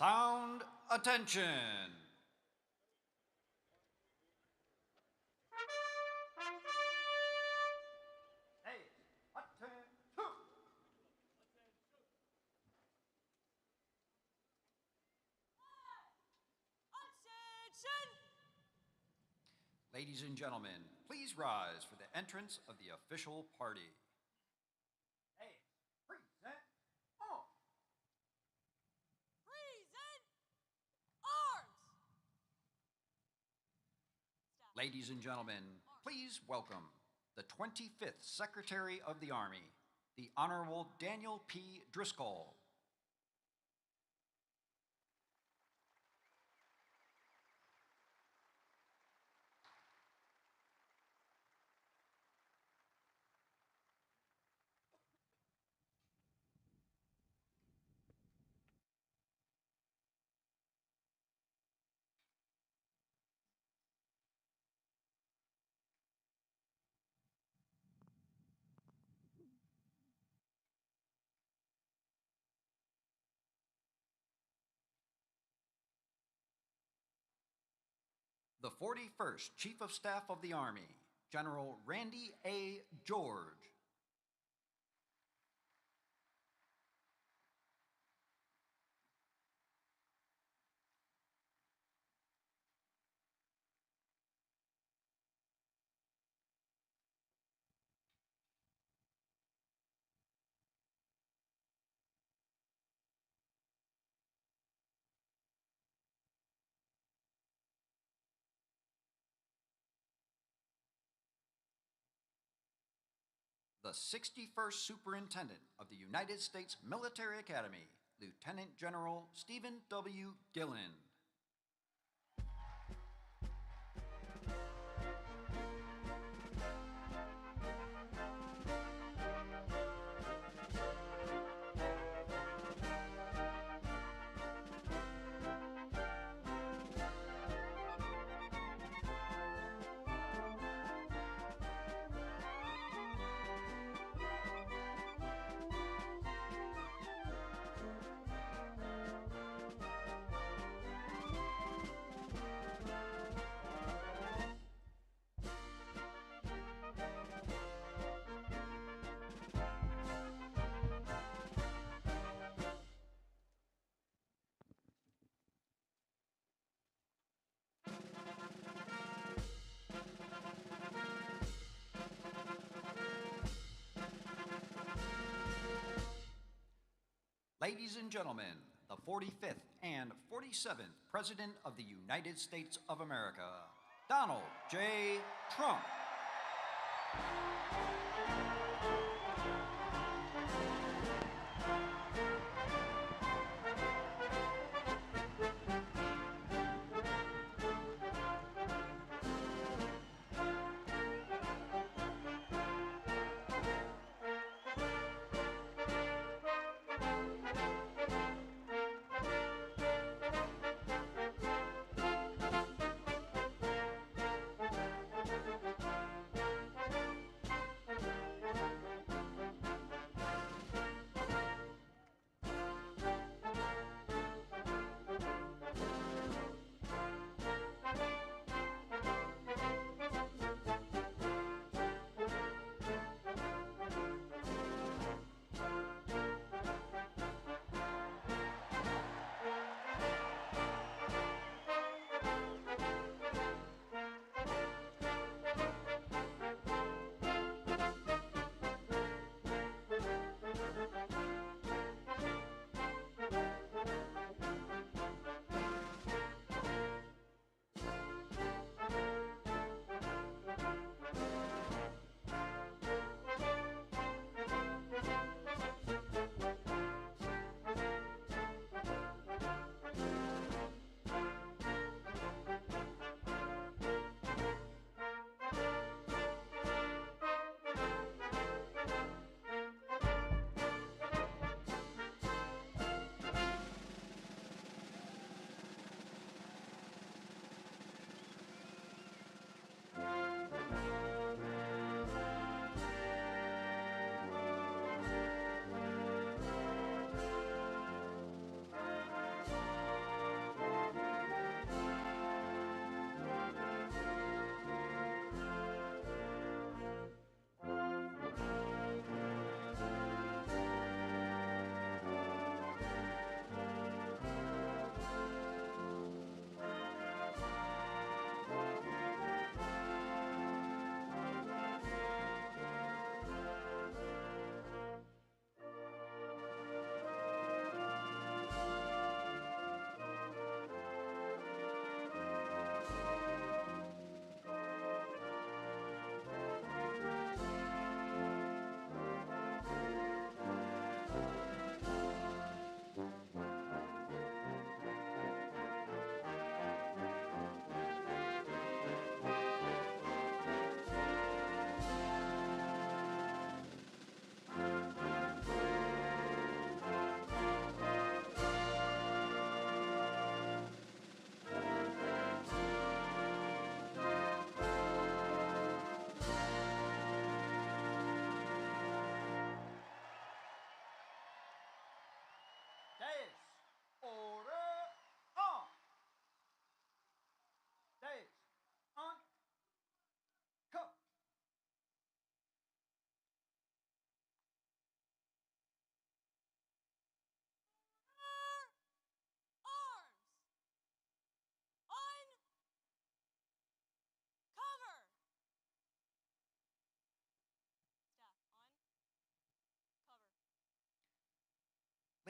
Sound attention. Hey, attention. Ladies and gentlemen, please rise for the entrance of the official party. Hey, present on. Present arms. Ladies and gentlemen, please welcome the 25th Secretary of the Army, the Honorable Daniel P. Driscoll. The 41st Chief of Staff of the Army, General Randy A. George. The 61st Superintendent of the United States Military Academy, Lieutenant General Stephen W. Gillen. Ladies and gentlemen, the 45th and 47th President of the United States of America, Donald J. Trump.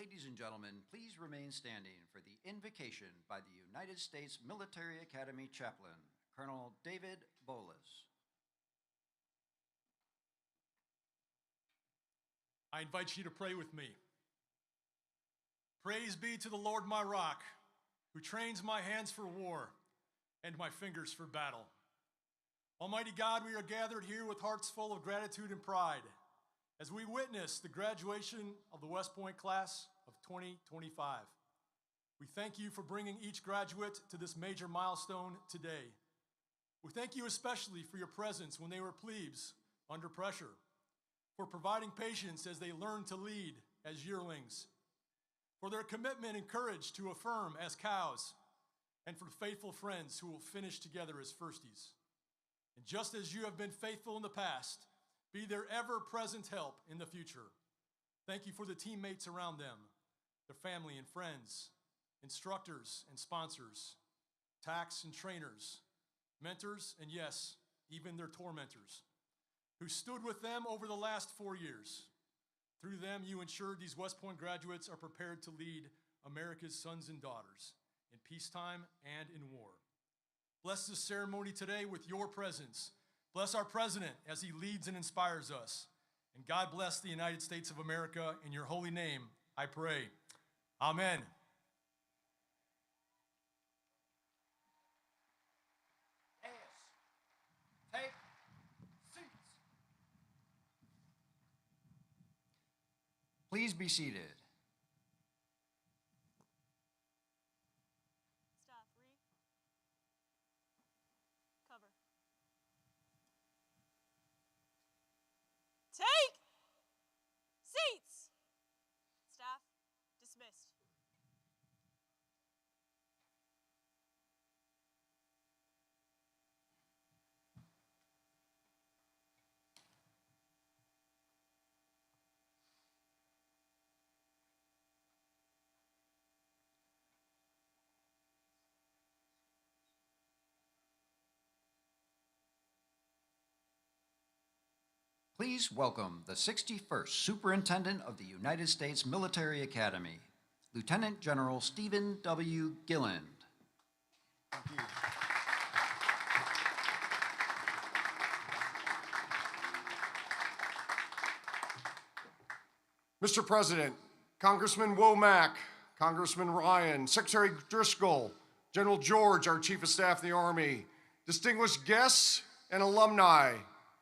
Ladies and gentlemen, please remain standing for the invocation by the United States Military Academy Chaplain, Colonel David Bolas. I invite you to pray with me. Praise be to the Lord my rock, who trains my hands for war and my fingers for battle. Almighty God, we are gathered here with hearts full of gratitude and pride as we witness the graduation of the West Point class of 2025. We thank you for bringing each graduate to this major milestone today. We thank you especially for your presence when they were plebes under pressure, for providing patience as they learned to lead as yearlings, for their commitment and courage to affirm as cows, and for faithful friends who will finish together as firsties. And just as you have been faithful in the past, be their ever-present help in the future. Thank you for the teammates around them, their family and friends, instructors and sponsors, tax and trainers, mentors, and yes, even their tormentors, who stood with them over the last 4 years. Through them, you ensured these West Point graduates are prepared to lead America's sons and daughters in peacetime and in war. Bless this ceremony today with your presence. Bless our president as he leads and inspires us. And God bless the United States of America. In your holy name, I pray. Amen. Take seats. Please be seated. Staff, read. Cover. Take seats. Staff, dismissed. Please welcome the 61st Superintendent of the United States Military Academy, Lieutenant General Stephen W. Gilland. Thank you. Mr. President, Congressman Womack, Congressman Ryan, Secretary Driscoll, General George, our Chief of Staff of the Army, distinguished guests and alumni,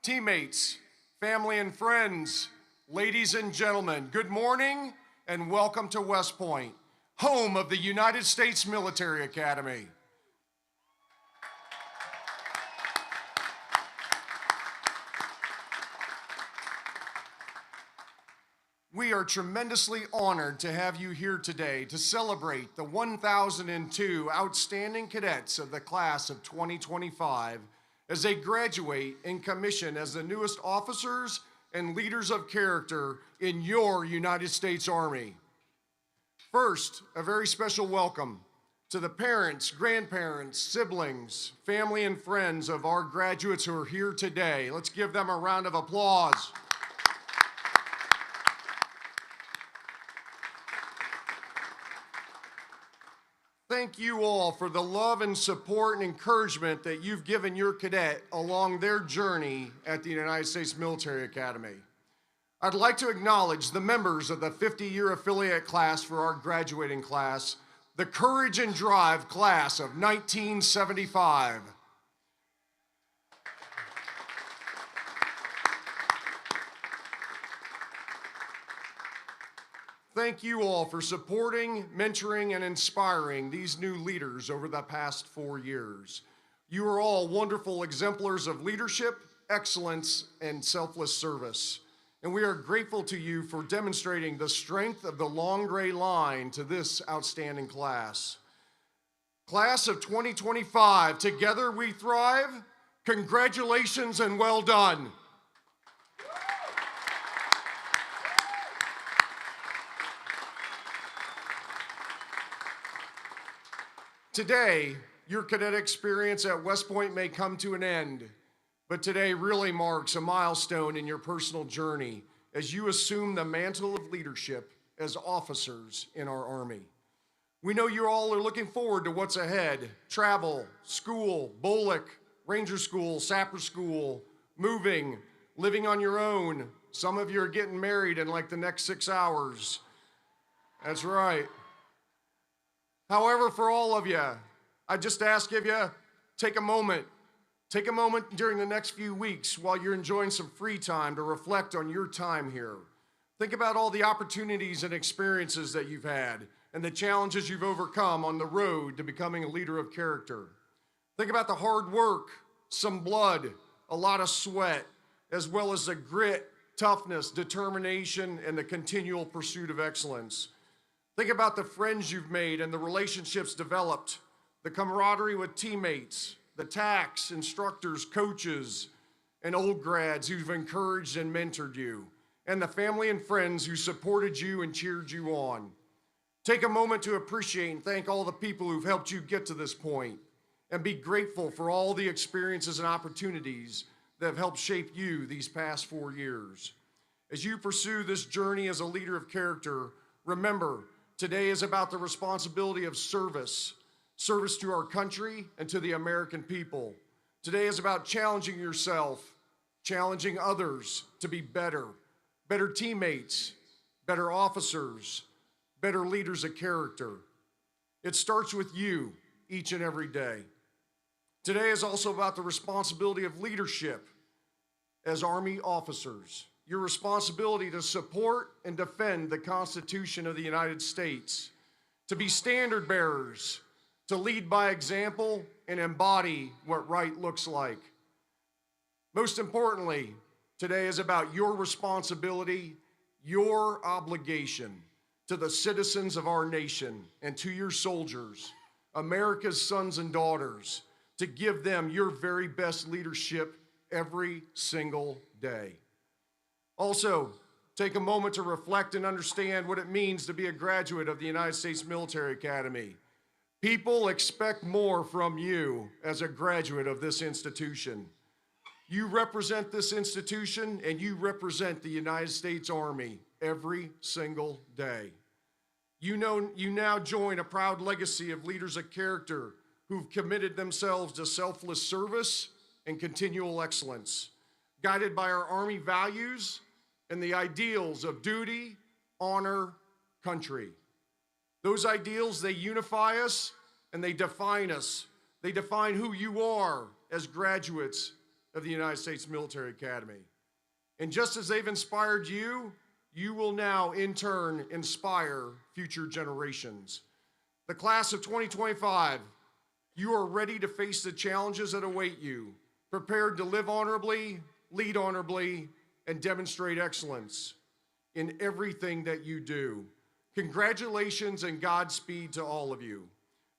teammates, family and friends, ladies and gentlemen, good morning and welcome to West Point, home of the United States Military Academy. We are tremendously honored to have you here today to celebrate the 1,002 outstanding cadets of the class of 2025 as they graduate and commission as the newest officers and leaders of character in your United States Army. First, a very special welcome to the parents, grandparents, siblings, family, and friends of our graduates who are here today. Let's give them a round of applause. Thank you all for the love and support and encouragement that you've given your cadet along their journey at the United States Military Academy. I'd like to acknowledge the members of the 50-year affiliate class for our graduating class, the Courage and Drive class of 1975. Thank you all for supporting, mentoring, and inspiring these new leaders over the past 4 years. You are all wonderful exemplars of leadership, excellence, and selfless service. And we are grateful to you for demonstrating the strength of the long gray line to this outstanding class. Class of 2025, together we thrive. Congratulations and well done. Today, your cadet experience at West Point may come to an end, but today really marks a milestone in your personal journey as you assume the mantle of leadership as officers in our Army. We know you all are looking forward to what's ahead: travel, school, BOLC, Ranger School, Sapper School, moving, living on your own. Some of you are getting married in like the next 6 hours. That's right. However, for all of you, I just ask of you, take a moment during the next few weeks while you're enjoying some free time to reflect on your time here. Think about all the opportunities and experiences that you've had and the challenges you've overcome on the road to becoming a leader of character. Think about the hard work, some blood, a lot of sweat, as well as the grit, toughness, determination, and the continual pursuit of excellence. Think about the friends you've made and the relationships developed, the camaraderie with teammates, the TACs, instructors, coaches, and old grads who've encouraged and mentored you, and the family and friends who supported you and cheered you on. Take a moment to appreciate and thank all the people who've helped you get to this point, and be grateful for all the experiences and opportunities that have helped shape you these past 4 years. As you pursue this journey as a leader of character, remember, today is about the responsibility of service to our country and to the American people. Today is about challenging yourself, challenging others to be better teammates, better officers, better leaders of character. It starts with you each and every day. Today is also about the responsibility of leadership as Army officers. Your responsibility to support and defend the Constitution of the United States, to be standard bearers, to lead by example and embody what right looks like. Most importantly, today is about your responsibility, your obligation to the citizens of our nation and to your soldiers, America's sons and daughters, to give them your very best leadership every single day. Also, take a moment to reflect and understand what it means to be a graduate of the United States Military Academy. People expect more from you as a graduate of this institution. You represent this institution and you represent the United States Army every single day. You now join a proud legacy of leaders of character who've committed themselves to selfless service and continual excellence, guided by our Army values and the ideals of duty, honor, country. Those ideals, they unify us and they define us. They define who you are as graduates of the United States Military Academy. And just as they've inspired you, you will now in turn inspire future generations. The class of 2025, you are ready to face the challenges that await you, prepared to live honorably, lead honorably, and demonstrate excellence in everything that you do. Congratulations and Godspeed to all of you.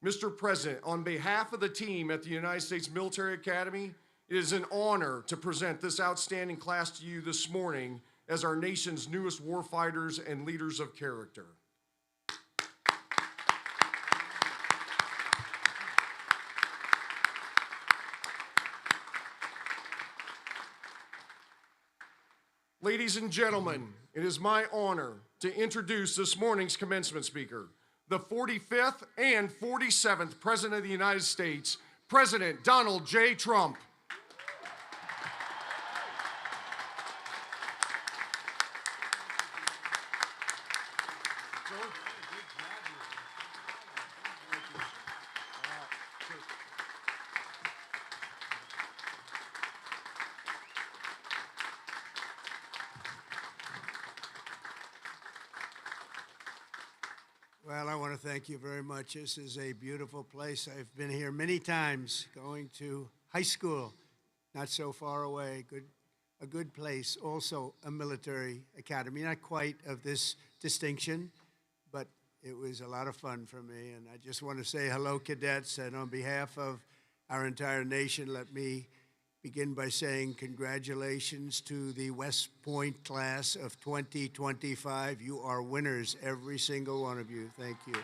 Mr. President, on behalf of the team at the United States Military Academy, it is an honor to present this outstanding class to you this morning as our nation's newest warfighters and leaders of character. Ladies and gentlemen, it is my honor to introduce this morning's commencement speaker, the 45th and 47th President of the United States, President Donald J. Trump. Well, I want to thank you very much. This is a beautiful place. I've been here many times, going to high school, not so far away. A good place. Also a military academy, not quite of this distinction, but it was a lot of fun for me. And I just want to say hello, cadets, and on behalf of our entire nation, let me begin by saying congratulations to the West Point class of 2025. You are winners, every single one of you. Thank you.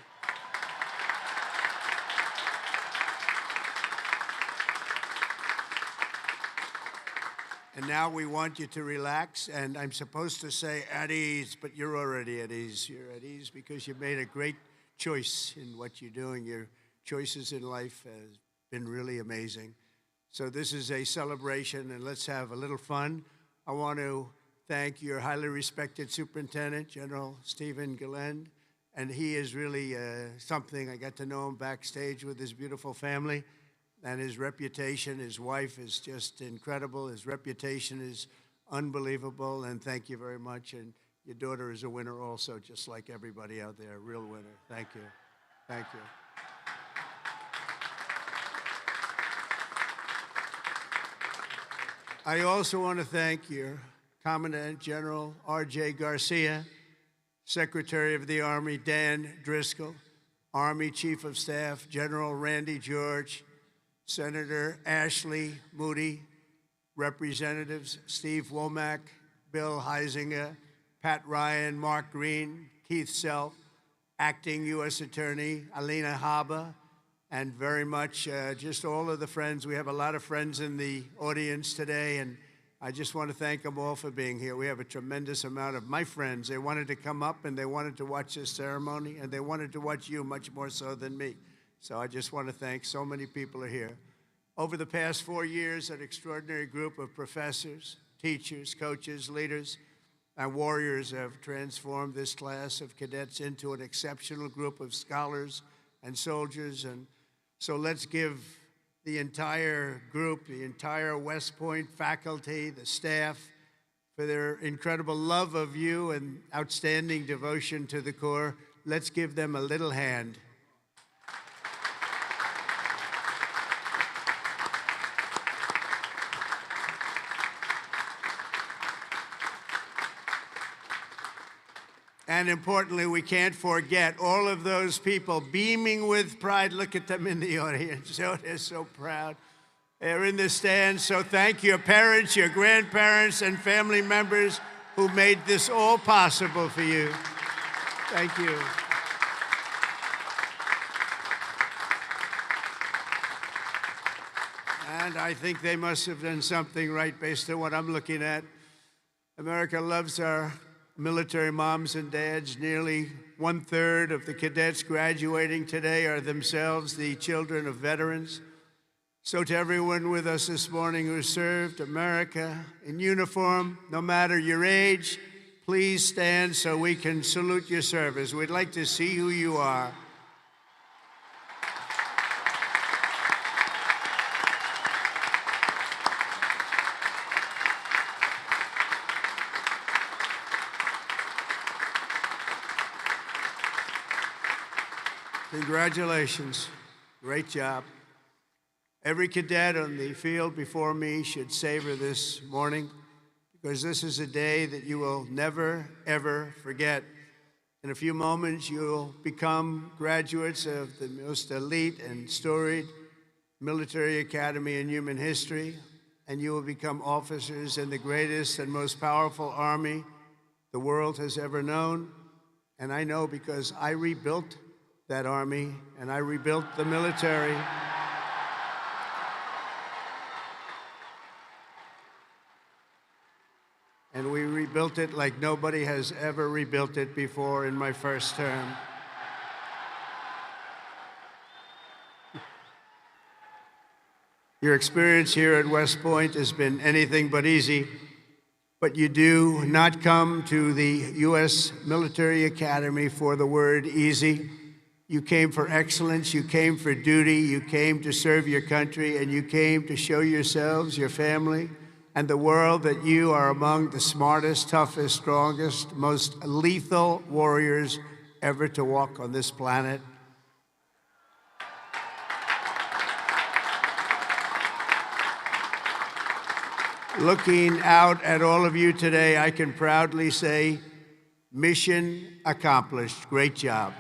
And now we want you to relax, and I'm supposed to say at ease, but you're already at ease. You're at ease because you made a great choice in what you're doing. Your choices in life have been really amazing. So this is a celebration, and let's have a little fun. I want to thank your highly respected superintendent, General Stephen Gillen, and he is really something. I got to know him backstage with his beautiful family. And his reputation, his wife is just incredible. His reputation is unbelievable, and thank you very much. And your daughter is a winner also, just like everybody out there, a real winner. Thank you. Thank you. I also want to thank your Commandant General R.J. Garcia, Secretary of the Army Dan Driscoll, Army Chief of Staff General Randy George, Senator Ashley Moody, Representatives Steve Womack, Bill Heisinger, Pat Ryan, Mark Green, Keith Self, Acting U.S. Attorney Alina Haba, and very much just all of the friends. We have a lot of friends in the audience today, and I just want to thank them all for being here. We have a tremendous amount of my friends. They wanted to come up, and they wanted to watch this ceremony, and they wanted to watch you much more so than me. So I just want to thank so many people are here. Over the past 4 years, an extraordinary group of professors, teachers, coaches, leaders, and warriors have transformed this class of cadets into an exceptional group of scholars and soldiers. And so let's give the entire group, the entire West Point faculty, the staff, for their incredible love of you and outstanding devotion to the Corps. Let's give them a little hand. And importantly, we can't forget all of those people beaming with pride. Look at them in the audience. Oh, they're so proud. They're in the stands. So thank your parents, your grandparents, and family members who made this all possible for you. Thank you. And I think they must have done something right based on what I'm looking at. America loves our military moms and dads. Nearly 1/3 of the cadets graduating today are themselves the children of veterans. So to everyone with us this morning who served America in uniform, no matter your age, please stand so we can salute your service. We'd like to see who you are. Congratulations. Great job. Every cadet on the field before me should savor this morning, because this is a day that you will never, ever forget. In a few moments, you'll become graduates of the most elite and storied military academy in human history, and you will become officers in the greatest and most powerful army the world has ever known. And I know because I rebuilt that army, and I rebuilt the military. And we rebuilt it like nobody has ever rebuilt it before in my first term. Your experience here at West Point has been anything but easy, but you do not come to the U.S. Military Academy for the word easy. You came for excellence, you came for duty, you came to serve your country, and you came to show yourselves, your family, and the world that you are among the smartest, toughest, strongest, most lethal warriors ever to walk on this planet. Looking out at all of you today, I can proudly say, mission accomplished. Great job.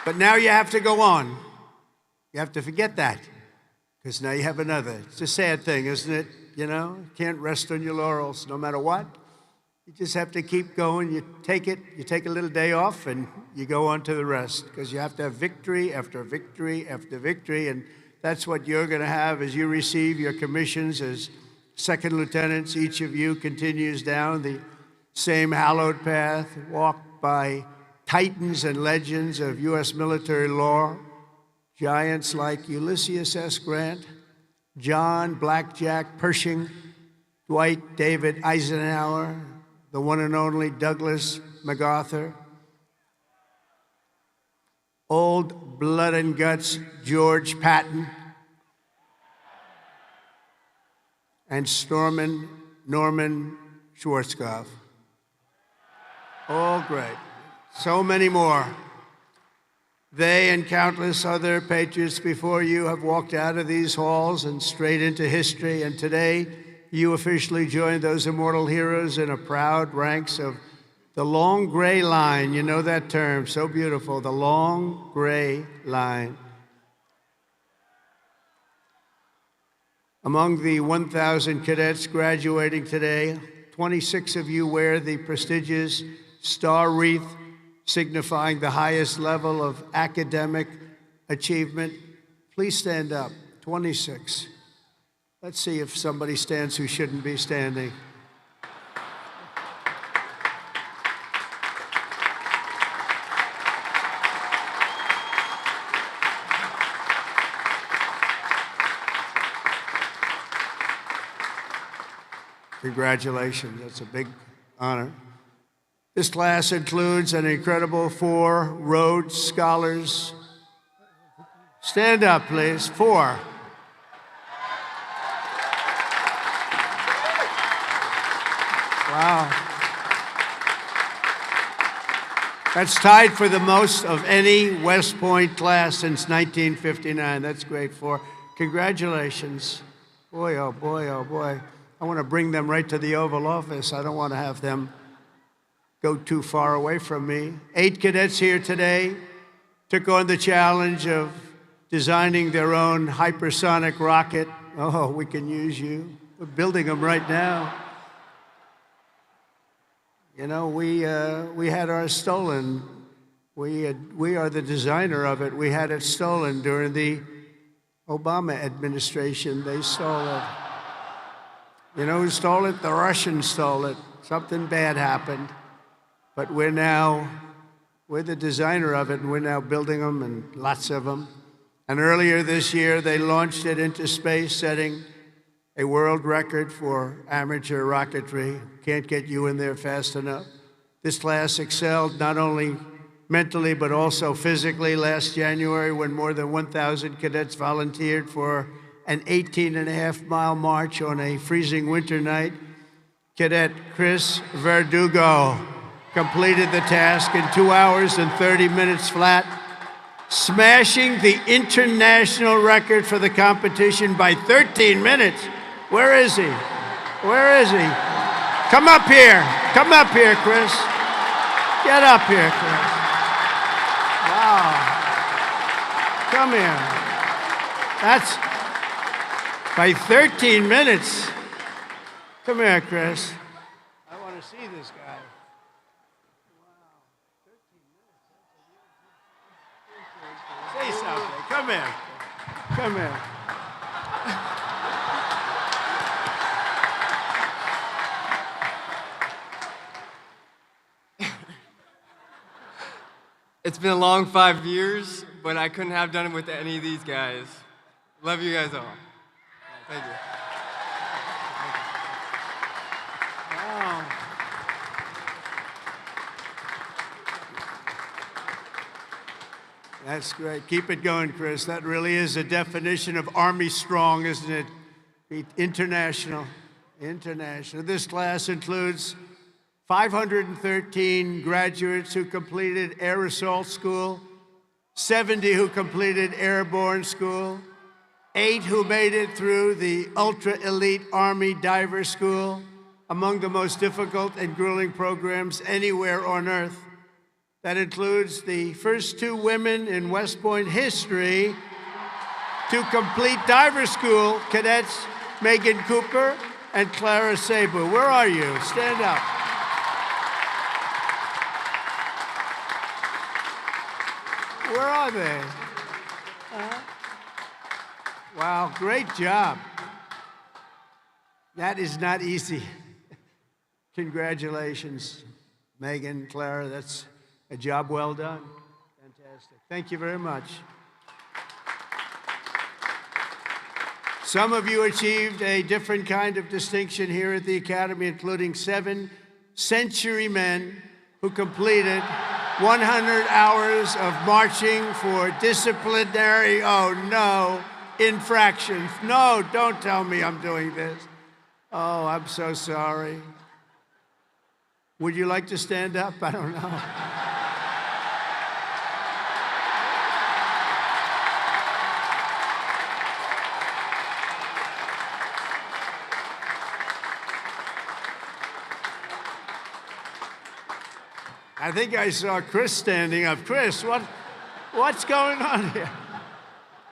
But now you have to go on. You have to forget that, because now you have another. It's a sad thing, isn't it? You know, can't rest on your laurels no matter what. You just have to keep going. You take a little day off, and you go on to the rest, because you have to have victory after victory after victory, and that's what you're going to have as you receive your commissions as second lieutenants. Each of you continues down the same hallowed path, walked by titans and legends of U.S. military lore, giants like Ulysses S. Grant, John Blackjack Pershing, Dwight David Eisenhower, the one and only Douglas MacArthur, old blood and guts George Patton, and Norman Schwarzkopf. All great. So many more. They and countless other patriots before you have walked out of these halls and straight into history, and today you officially join those immortal heroes in a proud ranks of the long gray line. You know that term, so beautiful, the long gray line. Among the 1,000 cadets graduating today, 26 of you wear the prestigious star wreath signifying the highest level of academic achievement. Please stand up, 26. Let's see if somebody stands who shouldn't be standing. Congratulations, that's a big honor. This class includes an incredible 4 Rhodes Scholars. Stand up, please, 4. Wow. That's tied for the most of any West Point class since 1959. That's great. 4. Congratulations. Boy, oh boy, oh boy. I want to bring them right to the Oval Office. I don't want to have them go too far away from me. 8 cadets here today took on the challenge of designing their own hypersonic rocket. Oh, we can use you. We're building them right now. You know, we had ours stolen. We are the designer of it. We had it stolen during the Obama administration. They stole it. You know who stole it? The Russians stole it. Something bad happened. But we're the designer of it, and we're now building them, and lots of them. And earlier this year, they launched it into space, setting a world record for amateur rocketry. Can't get you in there fast enough. This class excelled not only mentally, but also physically. Last January, when more than 1,000 cadets volunteered for an 18.5-mile march on a freezing winter night, Cadet Chris Verdugo completed the task in 2 hours and 30 minutes flat, smashing the international record for the competition by 13 minutes. Where is he? Where is he? Come up here. Come up here, Chris. Get up here, Chris. Wow. Come here. That's by 13 minutes. Come here, Chris. I want to see this guy. Say something. Come here. Come here. It's been a long 5 years, but I couldn't have done it with any of these guys. Love you guys all. Thank you. Wow. That's great. Keep it going, Chris. That really is a definition of Army strong, isn't it? International. International. This class includes 513 graduates who completed Air Assault School, 70 who completed Airborne School, 8 who made it through the Ultra Elite Army Diver School, among the most difficult and grueling programs anywhere on Earth. That includes the first 2 women in West Point history to complete diver school, cadets Megan Cooper and Clara Sabu. Where are you? Stand up. Where are they? Wow, great job. That is not easy. Congratulations, Megan, Clara. That's a job well done. Fantastic. Thank you very much. Some of you achieved a different kind of distinction here at the Academy, including 7 century men who completed 100 hours of marching for disciplinary, infractions. No, don't tell me I'm doing this. Oh, I'm so sorry. Would you like to stand up? I don't know. I think I saw Chris standing up. Chris, what's going on here?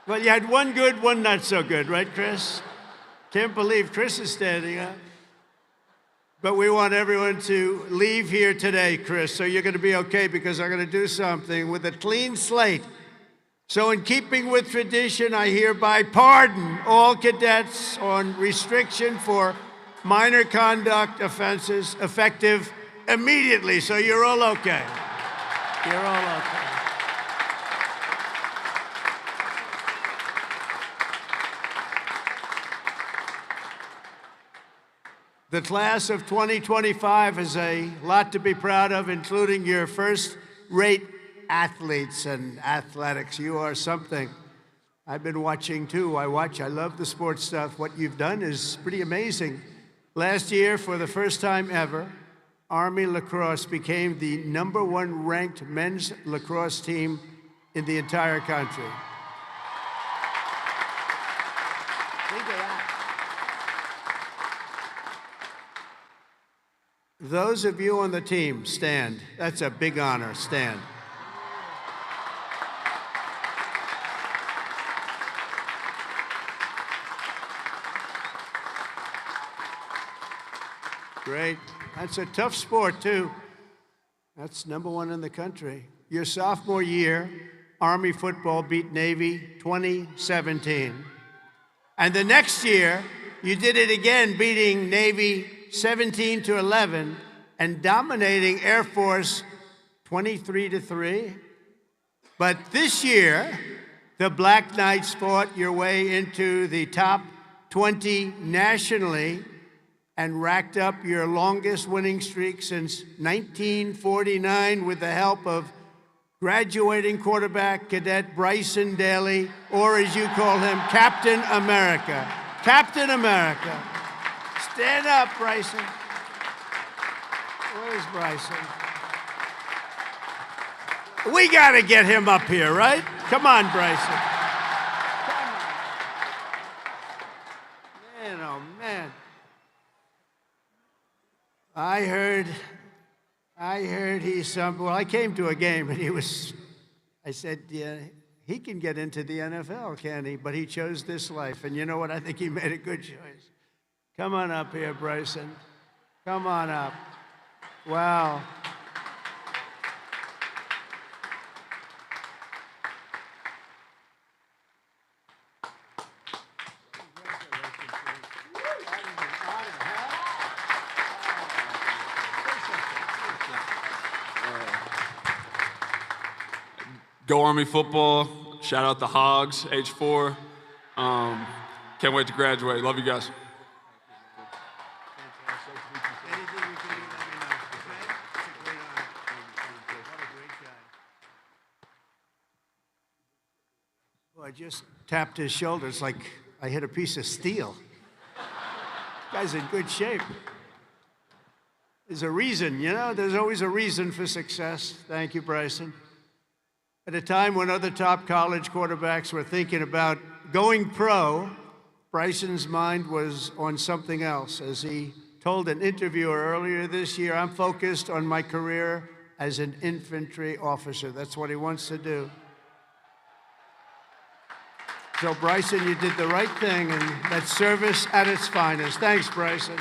Well, you had one good, one not so good, right, Chris? Can't believe Chris is standing up. But we want everyone to leave here today, Chris, so you're going to be okay because I'm going to do something with a clean slate. So in keeping with tradition, I hereby pardon all cadets on restriction for minor conduct offenses effective immediately, so you're all okay. You're all okay. The class of 2025 has a lot to be proud of, including your first-rate athletes and athletics. You are something. I've been watching, too. I love the sports stuff. What you've done is pretty amazing. Last year, for the first time ever, Army lacrosse became the #1 ranked men's lacrosse team in the entire country. Think of that. Those of you on the team, stand. That's a big honor. Stand. Great. That's a tough sport, too. That's #1 in the country. Your sophomore year, Army football beat Navy 2017. And the next year, you did it again, beating Navy 17-11 and dominating Air Force 23-3. But this year, the Black Knights fought your way into the top 20 nationally and racked up your longest winning streak since 1949 with the help of graduating quarterback cadet Bryson Daly, or as you call him, Captain America. Captain America. Stand up, Bryson. Where's Bryson? We got to get him up here, right? Come on, Bryson. Come on. Man, oh, man. I heard he's well, I came to a game and I said, yeah, he can get into the NFL, can he? But he chose this life. And you know what? I think he made a good choice. Come on up here, Bryson. Come on up. Wow. Go Army football. Shout out the Hogs, H4. Can't wait to graduate. Love you guys. Well, I just tapped his shoulders like I hit a piece of steel. Guy's in good shape. There's a reason, you know, there's always a reason for success. Thank you, Bryson. At a time when other top college quarterbacks were thinking about going pro, Bryson's mind was on something else. As he told an interviewer earlier this year, I'm focused on my career as an infantry officer. That's what he wants to do. So, Bryson, you did the right thing, and that's service at its finest. Thanks, Bryson.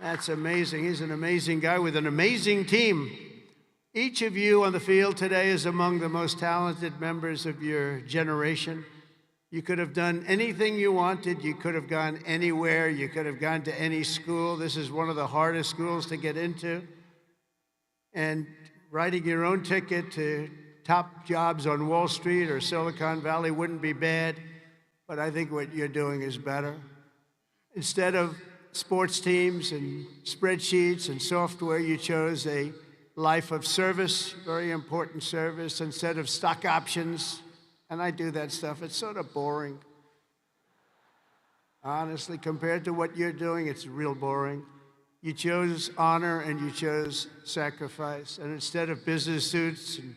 That's amazing. He's an amazing guy with an amazing team. Each of you on the field today is among the most talented members of your generation. You could have done anything you wanted. You could have gone anywhere. You could have gone to any school. This is one of the hardest schools to get into. And writing your own ticket to top jobs on Wall Street or Silicon Valley wouldn't be bad, but I think what you're doing is better. Instead of sports teams and spreadsheets and software, you chose a life of service, very important service, instead of stock options. And I do that stuff. It's sort of boring. Honestly, compared to what you're doing, it's real boring. You chose honor and you chose sacrifice. And instead of business suits and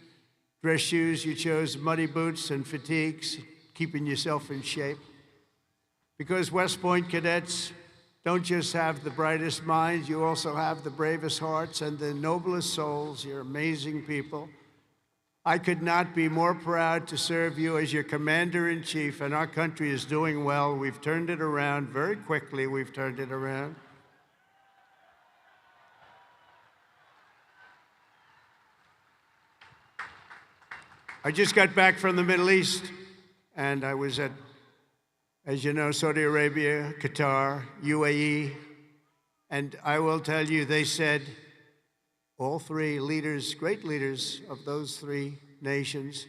dress shoes, you chose muddy boots and fatigues, keeping yourself in shape. Because West Point cadets don't just have the brightest minds, you also have the bravest hearts and the noblest souls. You're amazing people. I could not be more proud to serve you as your commander-in-chief, and our country is doing well. We've turned it around very quickly. We've turned it around. I just got back from the Middle East, and I was at, as you know, Saudi Arabia, Qatar, UAE, and I will tell you, they said, all three leaders, great leaders of those three nations,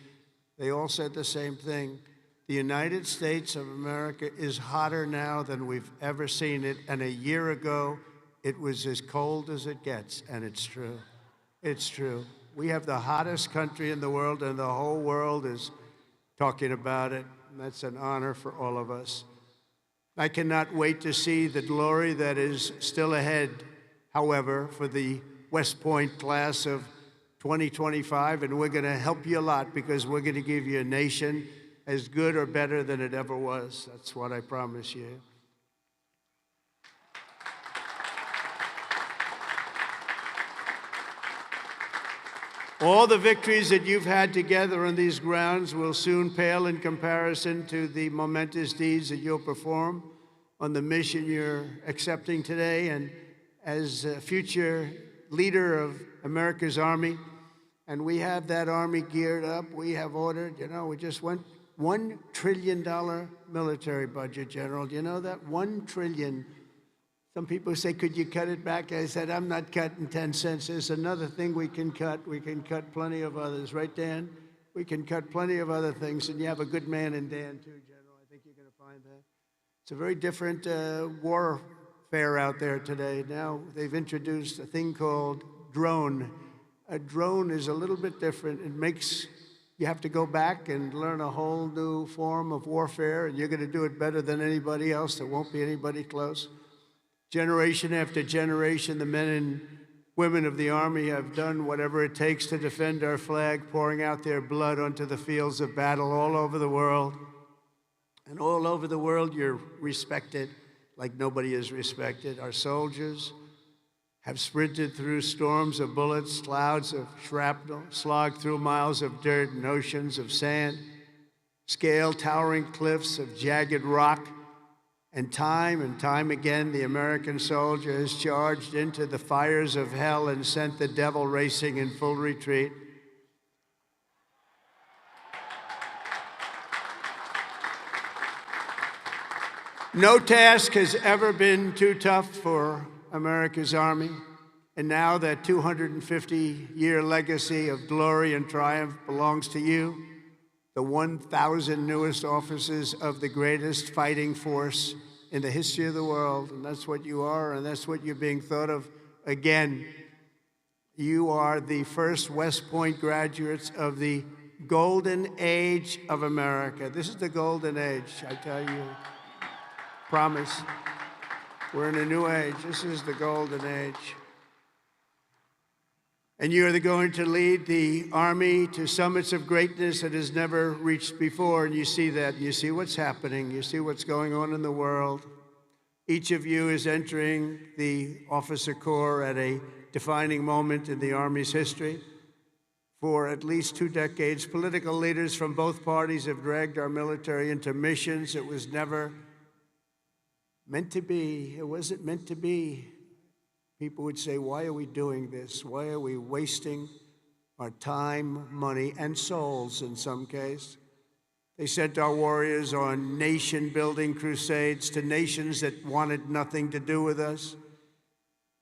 they all said the same thing. The United States of America is hotter now than we've ever seen it, and a year ago, it was as cold as it gets, and it's true. It's true. We have the hottest country in the world, and the whole world is talking about it, and that's an honor for all of us. I cannot wait to see the glory that is still ahead, however, for the West Point class of 2025, and we're going to help you a lot because we're going to give you a nation as good or better than it ever was. That's what I promise you. All the victories that you've had together on these grounds will soon pale in comparison to the momentous deeds that you'll perform on the mission you're accepting today. And as a future leader of America's Army, and we have that Army geared up, we have ordered, you know, we just went $1 trillion military budget, General. Do you know that? $1 trillion. Some people say, could you cut it back? I said, I'm not cutting 10 cents. There's another thing we can cut. We can cut plenty of others. Right, Dan? We can cut plenty of other things. And you have a good man in Dan, too, General. I think you're going to find that. It's a very different warfare out there today. Now they've introduced a thing called drone. A drone is a little bit different. It makes you have to go back and learn a whole new form of warfare, and you're going to do it better than anybody else. There won't be anybody close. Generation after generation, the men and women of the Army have done whatever it takes to defend our flag, pouring out their blood onto the fields of battle all over the world. And all over the world, you're respected like nobody is respected. Our soldiers have sprinted through storms of bullets, clouds of shrapnel, slogged through miles of dirt and oceans of sand, scaled towering cliffs of jagged rock. And time again, the American soldier has charged into the fires of hell and sent the devil racing in full retreat. No task has ever been too tough for America's Army. And now that 250-year legacy of glory and triumph belongs to you, the 1,000 newest officers of the greatest fighting force in the history of the world. And that's what you are, and that's what you're being thought of again. You are the first West Point graduates of the golden age of America. This is the golden age, I tell you. Promise. We're in a new age. This is the golden age. And you're going to lead the Army to summits of greatness that has never reached before. And you see that. You see what's happening. You see what's going on in the world. Each of you is entering the officer corps at a defining moment in the Army's history. For at least 2 decades, political leaders from both parties have dragged our military into missions it was never meant to be. It wasn't meant to be. People would say, why are we doing this? Why are we wasting our time, money, and souls in some case. They sent our warriors on nation-building crusades to nations that wanted nothing to do with us,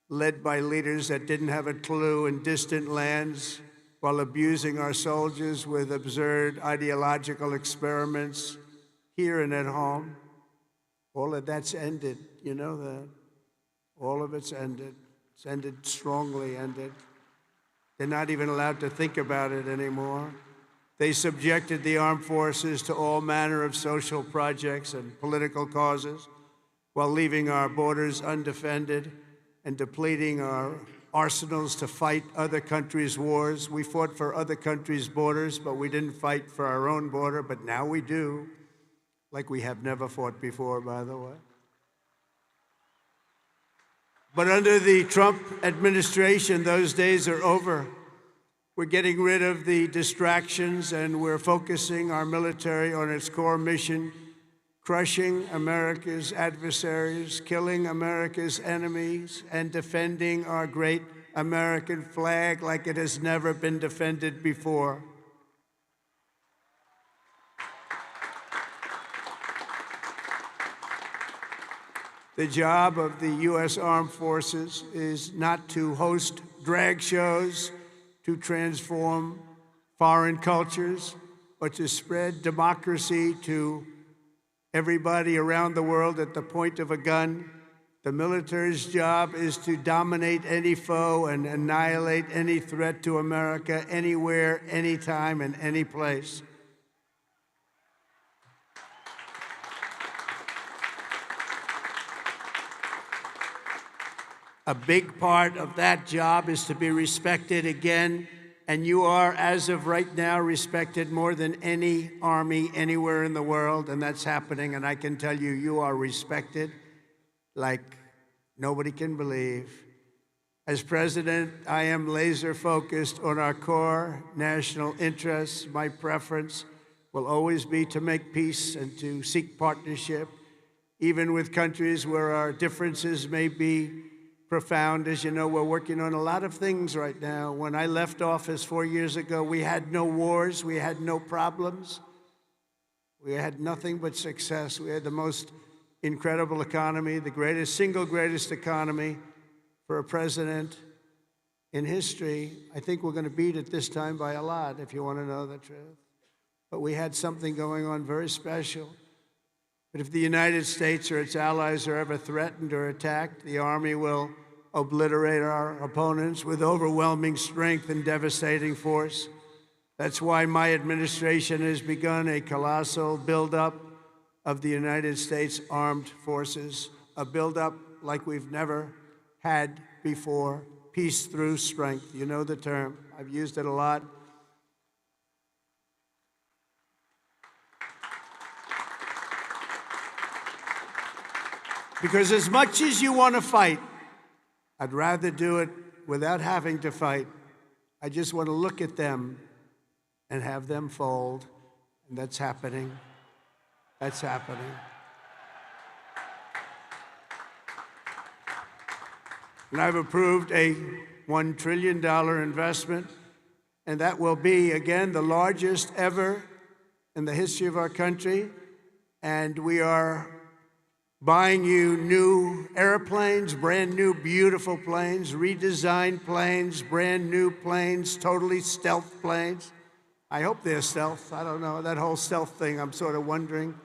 led by leaders that didn't have a clue in distant lands, while abusing our soldiers with absurd ideological experiments here and at home. All of that's ended, you know that. All of it's ended. It's ended, strongly ended. They're not even allowed to think about it anymore. They subjected the armed forces to all manner of social projects and political causes while leaving our borders undefended and depleting our arsenals to fight other countries' wars. We fought for other countries' borders, but we didn't fight for our own border, but now we do, like we have never fought before, by the way. But under the Trump administration, those days are over. We're getting rid of the distractions and we're focusing our military on its core mission, crushing America's adversaries, killing America's enemies, and defending our great American flag like it has never been defended before. The job of the U.S. Armed Forces is not to host drag shows, to transform foreign cultures, but to spread democracy to everybody around the world at the point of a gun. The military's job is to dominate any foe and annihilate any threat to America anywhere, anytime, and any place. A big part of that job is to be respected again, and you are, as of right now, respected more than any army anywhere in the world, and that's happening, and I can tell you, you are respected like nobody can believe. As president, I am laser focused on our core national interests. My preference will always be to make peace and to seek partnership, even with countries where our differences may be profound. As you know, we're working on a lot of things right now. When I left office 4 years ago, we had no wars, we had no problems. We had nothing but success. We had the most incredible economy, the greatest, single greatest economy for a president in history. I think we're going to beat it this time by a lot, if you want to know the truth. But we had something going on very special. But if the United States or its allies are ever threatened or attacked, the Army will obliterate our opponents with overwhelming strength and devastating force. That's why my administration has begun a colossal buildup of the United States Armed Forces, a buildup like we've never had before. Peace through strength. You know the term. I've used it a lot. Because as much as you want to fight, I'd rather do it without having to fight. I just want to look at them and have them fold. And that's happening. That's happening. And I've approved a $1 trillion investment, and that will be, again, the largest ever in the history of our country. And we are buying you new airplanes, brand new, beautiful planes, redesigned planes, brand new planes, totally stealth planes. I hope they're stealth. I don't know. That whole stealth thing, I'm sort of wondering.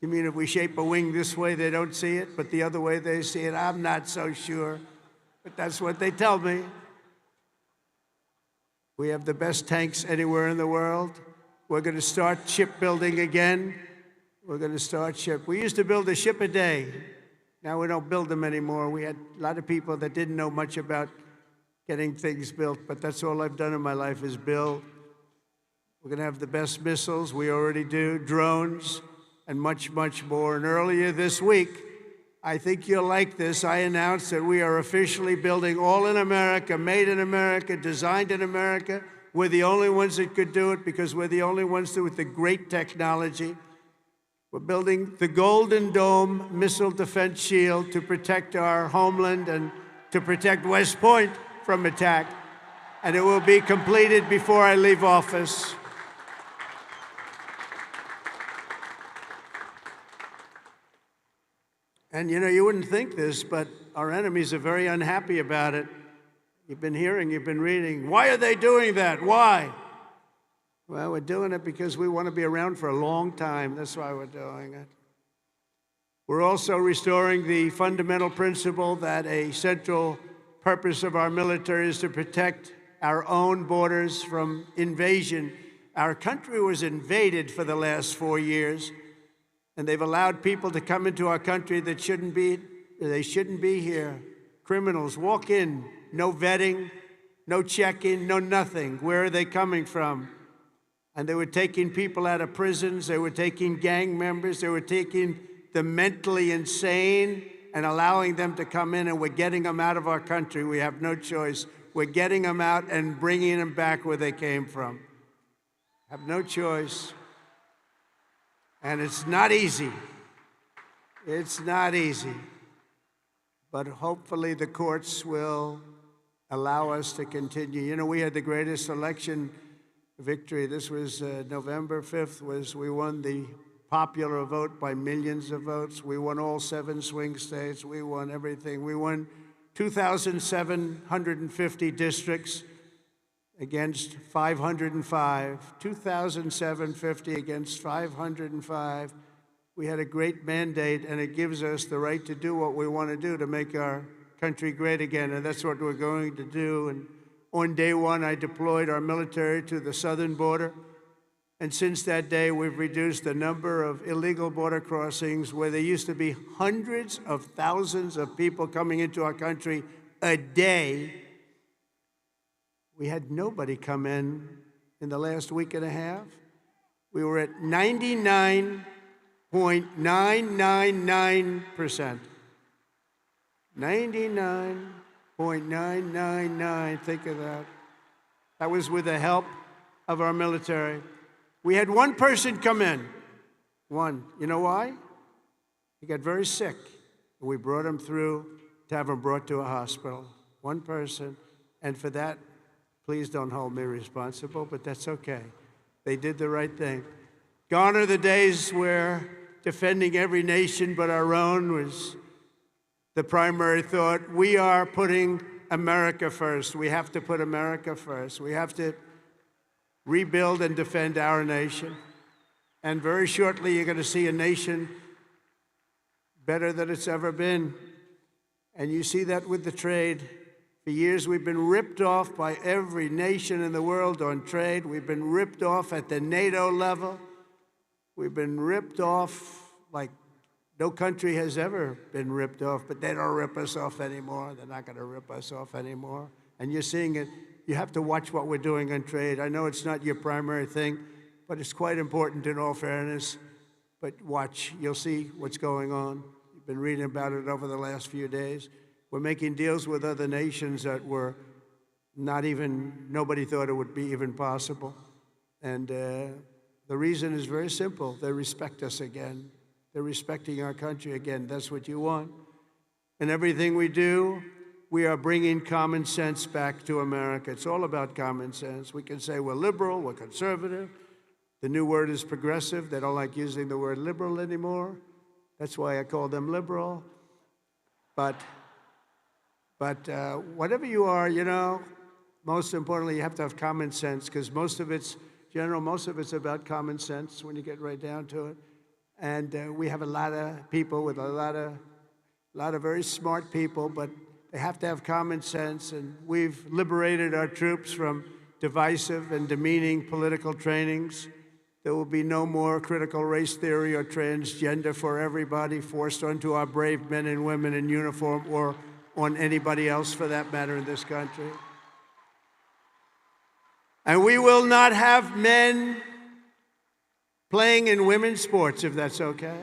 You mean if we shape a wing this way, they don't see it, but the other way they see it? I'm not so sure, but that's what they tell me. We have the best tanks anywhere in the world. We're going to start shipbuilding again. We're going to start ship. We used to build a ship a day. Now we don't build them anymore. We had a lot of people that didn't know much about getting things built, but that's all I've done in my life is build. We're going to have the best missiles. We already do. Drones and much, much more. And earlier this week, I think you'll like this, I announced that we are officially building all in America, made in America, designed in America. We're the only ones that could do it because we're the only ones with the great technology. We're building the Golden Dome missile defense shield to protect our homeland and to protect West Point from attack. and it will be completed before I leave office. And you know, you wouldn't think this, but our enemies are very unhappy about it. You've been hearing, you've been reading. Why are they doing that? Why? Well, we're doing it because we want to be around for a long time. That's why we're doing it. We're also restoring the fundamental principle that a central purpose of our military is to protect our own borders from invasion. Our country was invaded for the last 4 years, and they've allowed people to come into our country that shouldn't be here. Criminals walk in, no vetting, no checking, no nothing. Where are they coming from? And they were taking people out of prisons, they were taking gang members, they were taking the mentally insane and allowing them to come in, and we're getting them out of our country. We have no choice. We're getting them out and bringing them back where they came from. Have no choice. And it's not easy. It's not easy. But hopefully the courts will allow us to continue. You know, we had the greatest election victory. This was November 5th, we won the popular vote by millions of votes. We won all 7 swing states. We won everything. We won 2,750 districts against 505. 2,750 against 505. We had a great mandate, and it gives us the right to do what we want to do to make our country great again, and that's what we're going to do. And on day one, I deployed our military to the southern border. And since that day, we've reduced the number of illegal border crossings where there used to be hundreds of thousands of people coming into our country a day. We had nobody come in the last week and a half. We were at 99.999%. 99.999, think of that. That was with the help of our military. We had one person come in. One. You know why? He got very sick. We brought him through to have him brought to a hospital. One person. And for that, please don't hold me responsible, but that's okay. They did the right thing. Gone are the days where defending every nation but our own was the primary thought. We are putting America first. We have to put America first. We have to rebuild and defend our nation. And very shortly, you're going to see a nation better than it's ever been. And you see that with the trade. For years, we've been ripped off by every nation in the world on trade. We've been ripped off at the NATO level. We've been ripped off like no country has ever been ripped off, but they don't rip us off anymore. They're not going to rip us off anymore. And you're seeing it. You have to watch what we're doing on trade. I know it's not your primary thing, but it's quite important in all fairness. But watch, you'll see what's going on. You've been reading about it over the last few days. We're making deals with other nations that were nobody thought it would be even possible. And the reason is very simple. They respect us again. They're respecting our country again. That's what you want. And everything we do, we are bringing common sense back to America. It's all about common sense. We can say we're liberal, we're conservative. The new word is progressive. They don't like using the word liberal anymore. That's why I call them liberal. But whatever you are, you know, most importantly, you have to have common sense, because most of it's about common sense when you get right down to it. And we have a lot of people with a lot of very smart people, but they have to have common sense, and we've liberated our troops from divisive and demeaning political trainings. There will be no more critical race theory or transgender for everybody forced onto our brave men and women in uniform, or on anybody else for that matter in this country. And we will not have men playing in women's sports, if that's okay.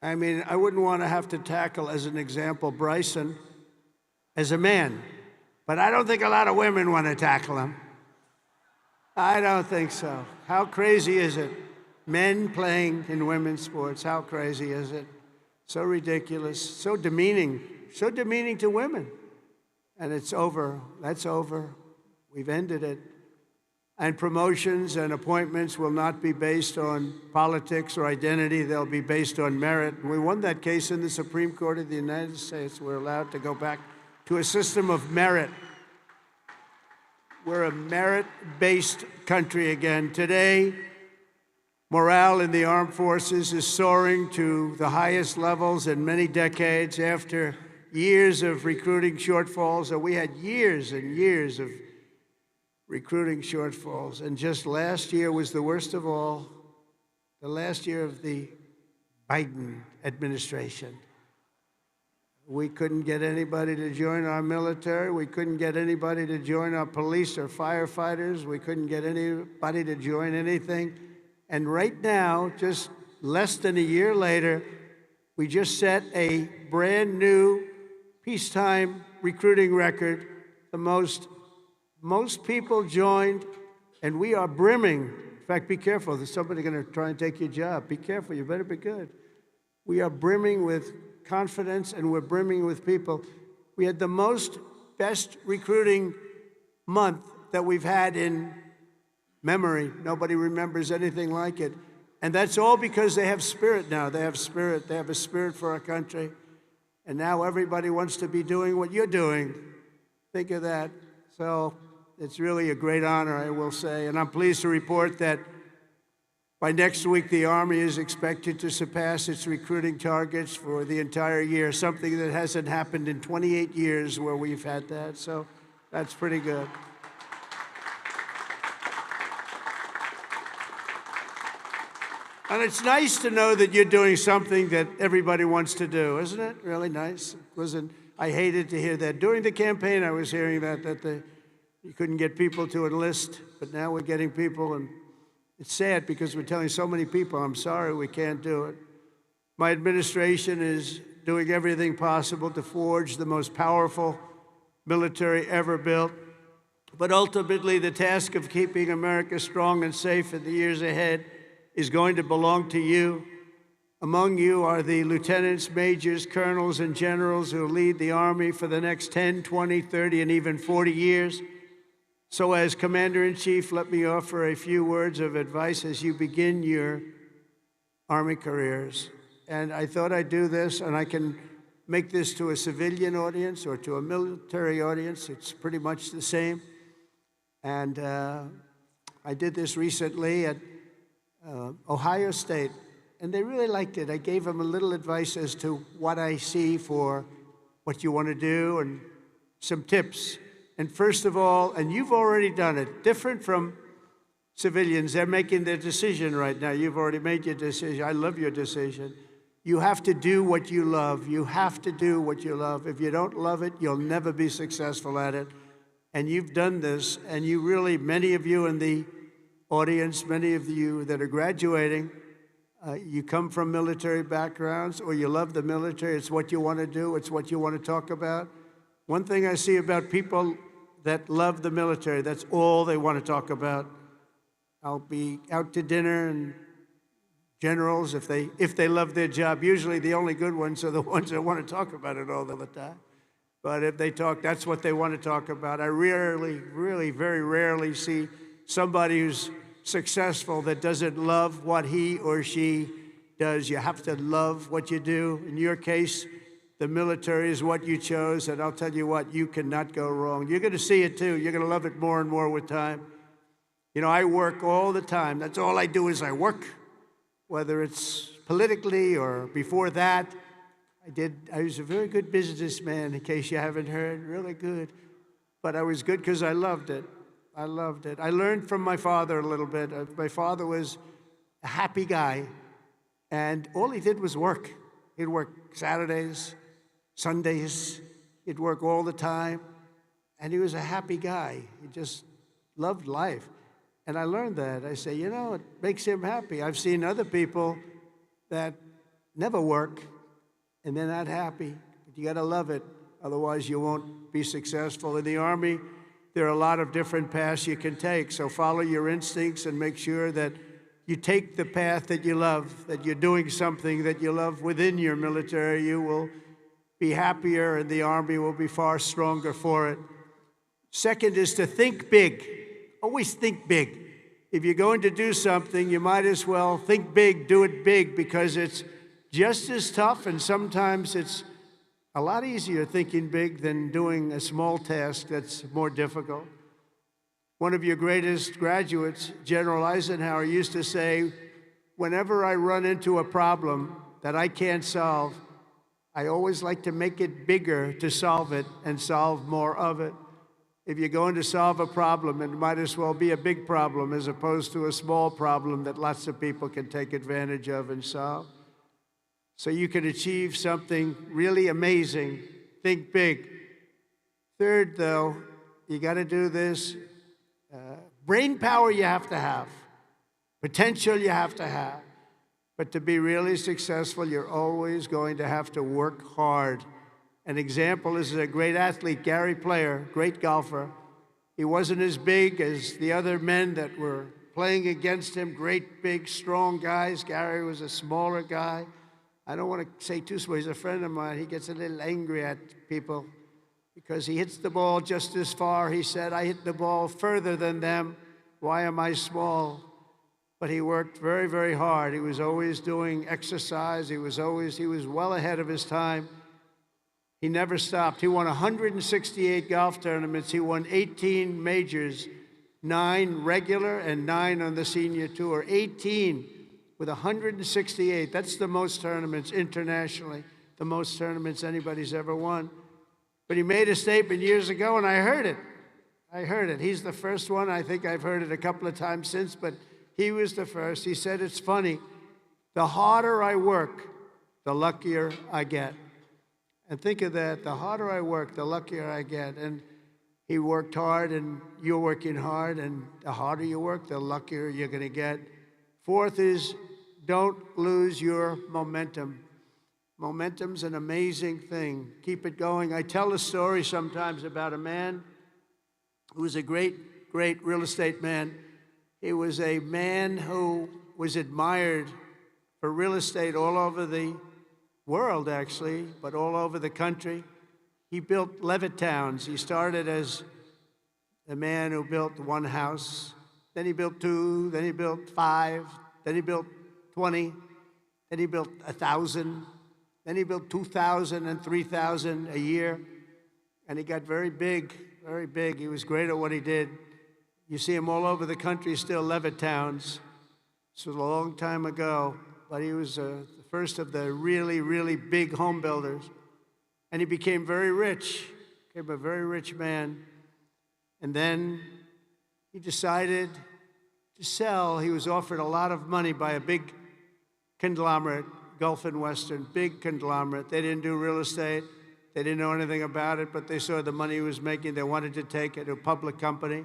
I mean, I wouldn't want to have to tackle, as an example, Bryson as a man. But I don't think a lot of women want to tackle him. I don't think so. How crazy is it Men playing in women's sports. How crazy is it? So ridiculous, so demeaning to women. And it's over. That's over. We've ended it. And promotions and appointments will not be based on politics or identity. They'll be based on merit. We won that case in the Supreme Court of the United States. We're allowed to go back to a system of merit. We're a merit-based country again. Today, morale in the armed forces is soaring to the highest levels in many decades after years of recruiting shortfalls. So we had years and years of recruiting shortfalls. And just last year was the worst of all, the last year of the Biden administration. We couldn't get anybody to join our military. We couldn't get anybody to join our police or firefighters. We couldn't get anybody to join anything. And right now, just less than a year later, we just set a brand new peacetime recruiting record. The most people joined, and we are brimming. In fact, be careful. There's somebody going to try and take your job. Be careful. You better be good. We are brimming with confidence, and we're brimming with people. We had the best recruiting month that we've had in memory. Nobody remembers anything like it. And that's all because they have spirit now. They have spirit. They have a spirit for our country. And now everybody wants to be doing what you're doing. Think of that. So it's really a great honor, I will say. And I'm pleased to report that by next week, the Army is expected to surpass its recruiting targets for the entire year, something that hasn't happened in 28 years where we've had that. So that's pretty good. And it's nice to know that you're doing something that everybody wants to do, isn't it? Really nice. I hated to hear that. During the campaign, I was hearing that you couldn't get people to enlist, but now we're getting people, and it's sad because we're telling so many people, I'm sorry, we can't do it. My administration is doing everything possible to forge the most powerful military ever built. But ultimately, the task of keeping America strong and safe in the years ahead is going to belong to you. Among you are the lieutenants, majors, colonels, and generals who lead the Army for the next 10, 20, 30, and even 40 years. So as Commander-in-Chief, let me offer a few words of advice as you begin your Army careers. And I thought I'd do this, and I can make this to a civilian audience or to a military audience. It's pretty much the same. And I did this recently at Ohio State, and they really liked it. I gave them a little advice as to what I see for what you want to do and some tips. And first of all, and you've already done it, different from civilians, they're making their decision right now. You've already made your decision. I love your decision. You have to do what you love. You have to do what you love. If you don't love it, you'll never be successful at it. And you've done this, and you really, many of you in the audience, many of you that are graduating, you come from military backgrounds or you love the military. It's what you want to do. It's what you want to talk about. One thing I see about people that love the military, that's all they want to talk about. I'll be out to dinner, and generals, if they love their job, usually the only good ones are the ones that want to talk about it all the time. But if they talk, that's what they want to talk about. I really, very rarely see somebody who's successful that doesn't love what he or she does. You have to love what you do. In your case, the military is what you chose, and I'll tell you what, you cannot go wrong. You're going to see it too. You're going to love it more and more with time. You know, I work all the time. That's all I do is I work, whether it's politically or before that. I was a very good businessman, in case you haven't heard, really good. But I was good because I loved it. I loved it. I learned from my father a little bit. My father was a happy guy, and all he did was work. He'd work Saturdays, Sundays. He'd work all the time, and he was a happy guy. He just loved life. And I learned that. I say, you know, it makes him happy. I've seen other people that never work, and they're not happy. But you got to love it. Otherwise, you won't be successful. In the Army, there are a lot of different paths you can take. So follow your instincts and make sure that you take the path that you love, that you're doing something that you love within your military, you will be happier and the Army will be far stronger for it. Second is to think big. Always think big. If you're going to do something, you might as well think big, do it big, because it's just as tough, and sometimes it's a lot easier thinking big than doing a small task that's more difficult. One of your greatest graduates, General Eisenhower, used to say, whenever I run into a problem that I can't solve, I always like to make it bigger to solve it and solve more of it. If you're going to solve a problem, it might as well be a big problem as opposed to a small problem that lots of people can take advantage of and solve. So you can achieve something really amazing. Think big. Third, though, you got to do this. Brain power you have to have. Potential you have to have. But to be really successful, you're always going to have to work hard. An example is a great athlete, Gary Player, great golfer. He wasn't as big as the other men that were playing against him, great, big, strong guys. Gary was a smaller guy. I don't want to say too small. He's a friend of mine. He gets a little angry at people because he hits the ball just as far. He said, I hit the ball further than them. Why am I small? But he worked very, very hard. He was always doing exercise. He was well ahead of his time. He never stopped. He won 168 golf tournaments. He won 18 majors, 9 regular and 9 on the senior tour. 18 with 168. That's the most tournaments internationally, the most tournaments anybody's ever won. But he made a statement years ago, and I heard it. He's the first one. I think I've heard it a couple of times since, but he was the first. He said, it's funny. The harder I work, the luckier I get. And think of that. The harder I work, the luckier I get. And he worked hard, and you're working hard, and the harder you work, the luckier you're going to get. Fourth is don't lose your momentum. Momentum's an amazing thing. Keep it going. I tell a story sometimes about a man who was a great, great real estate man. He was a man who was admired for real estate all over the world, actually, but all over the country. He built Levittowns. He started as a man who built one house. Then he built 2, then he built 5, then he built 20, then he built 1,000, then he built 2,000 and 3,000 a year. And he got very big, very big. He was great at what he did. You see him all over the country still, Levittowns. This was a long time ago, but he was the first of the really, really big home builders. And he became very rich, became a very rich man. And then he decided to sell. He was offered a lot of money by a big conglomerate, Gulf and Western, big conglomerate. They didn't do real estate. They didn't know anything about it, but they saw the money he was making. They wanted to take it to a public company.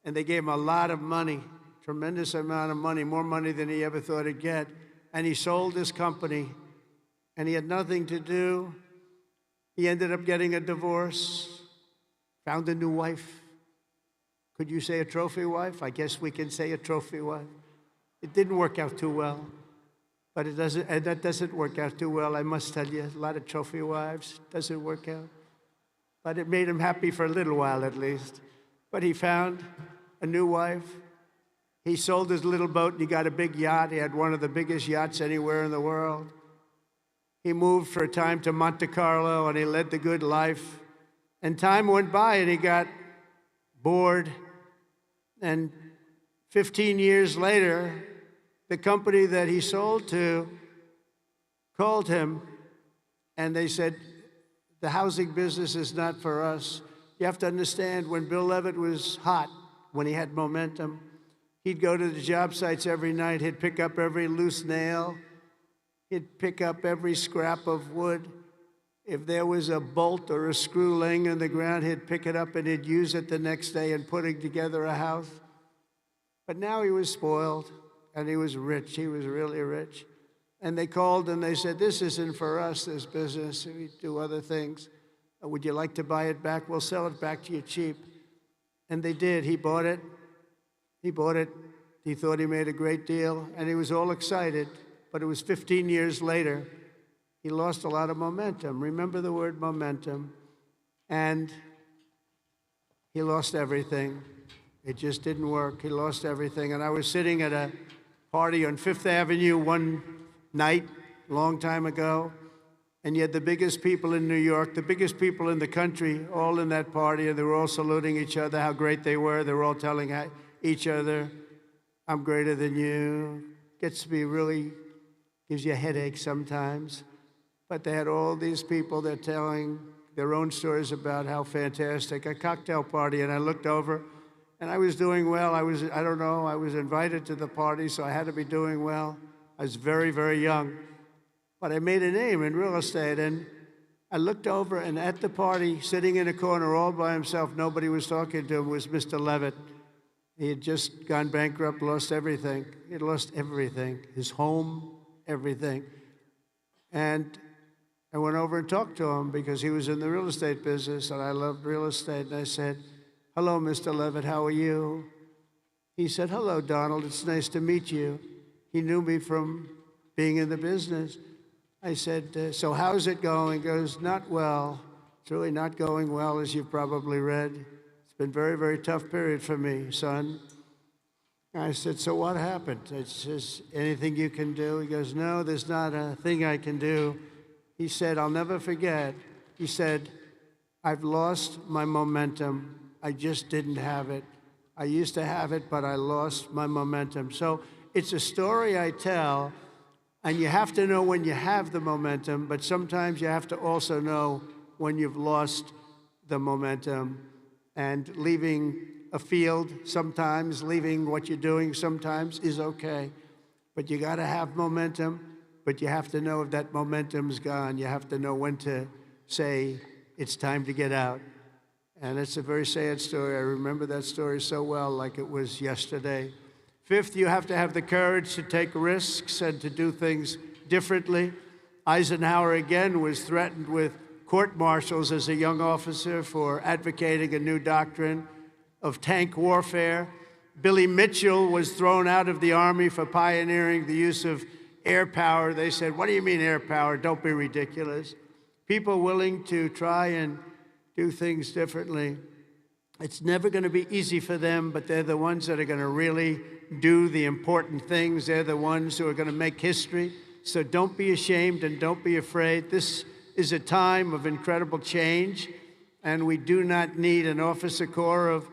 And they gave him a lot of money, tremendous amount of money, more money than he ever thought he'd get. And he sold his company, and he had nothing to do. He ended up getting a divorce, found a new wife. Could you say a trophy wife? I guess we can say a trophy wife. It didn't work out too well, but that doesn't work out too well, I must tell you. A lot of trophy wives, doesn't work out. But it made him happy for a little while at least. But he found a new wife. He sold his little boat and he got a big yacht. He had one of the biggest yachts anywhere in the world. He moved for a time to Monte Carlo and he led the good life. And time went by and he got bored. And 15 years later, the company that he sold to called him and they said, the housing business is not for us. You have to understand, when Bill Levitt was hot, when he had momentum, he'd go to the job sites every night. He'd pick up every loose nail. He'd pick up every scrap of wood. If there was a bolt or a screw laying on the ground, he'd pick it up and he'd use it the next day in putting together a house. But now he was spoiled and he was rich. He was really rich. And they called and they said, this isn't for us, this business. We do other things. Would you like to buy it back? We'll sell it back to you cheap. And they did. He bought it. He bought it He thought he made a great deal, and he was all excited. But it was 15 years later, he lost a lot of momentum. Remember the word momentum. And he lost everything. It just didn't work. He lost everything. And I was sitting at a party on Fifth Avenue one night, a long time ago, and you had the biggest people in New York, the biggest people in the country, all in that party, and they were all saluting each other, how great they were. They were all telling each other, I'm greater than you. Gets to be really, gives you a headache sometimes. But they had all these people that telling their own stories about how fantastic, a cocktail party, and I looked over, and I was doing well. I was invited to the party, so I had to be doing well. I was very, very young. But I made a name in real estate, and I looked over, and at the party, sitting in a corner all by himself, nobody was talking to him, was Mr. Levitt. He had just gone bankrupt, lost everything. He had lost everything, his home, everything. And I went over and talked to him because he was in the real estate business, and I loved real estate. And I said, hello, Mr. Levitt, how are you? He said, hello, Donald, it's nice to meet you. He knew me from being in the business. I said, so how's it going? He goes, not well. It's really not going well, as you've probably read. It's been a very, very tough period for me, son. I said, so what happened? It's just anything you can do? He goes, no, there's not a thing I can do. He said, I'll never forget. He said, I've lost my momentum. I just didn't have it. I used to have it, but I lost my momentum. So it's a story I tell, and you have to know when you have the momentum, but sometimes you have to also know when you've lost the momentum. And leaving a field sometimes, leaving what you're doing sometimes is okay. But you got to have momentum. But you have to know if that momentum's gone. You have to know when to say, it's time to get out. And it's a very sad story. I remember that story so well, like it was yesterday. Fifth, you have to have the courage to take risks and to do things differently. Eisenhower, again, was threatened with court-martials as a young officer for advocating a new doctrine of tank warfare. Billy Mitchell was thrown out of the Army for pioneering the use of air power. They said, what do you mean air power? Don't be ridiculous. People willing to try and do things differently. It's never going to be easy for them, but they're the ones that are going to really do the important things. They're the ones who are going to make history. So don't be ashamed and don't be afraid. This is a time of incredible change, and we do not need an officer corps of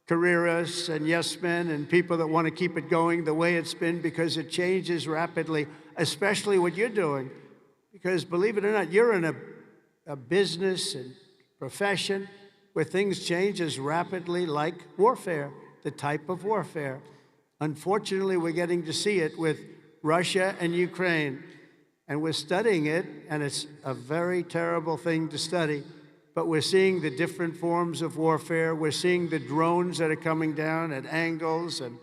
careerists and yes men and people that want to keep it going the way it's been, because it changes rapidly, especially what you're doing. Because believe it or not, you're in a business and profession where things change as rapidly like warfare, the type of warfare. Unfortunately, we're getting to see it with Russia and Ukraine, and we're studying it, and it's a very terrible thing to study. But we're seeing the different forms of warfare. We're seeing the drones that are coming down at angles and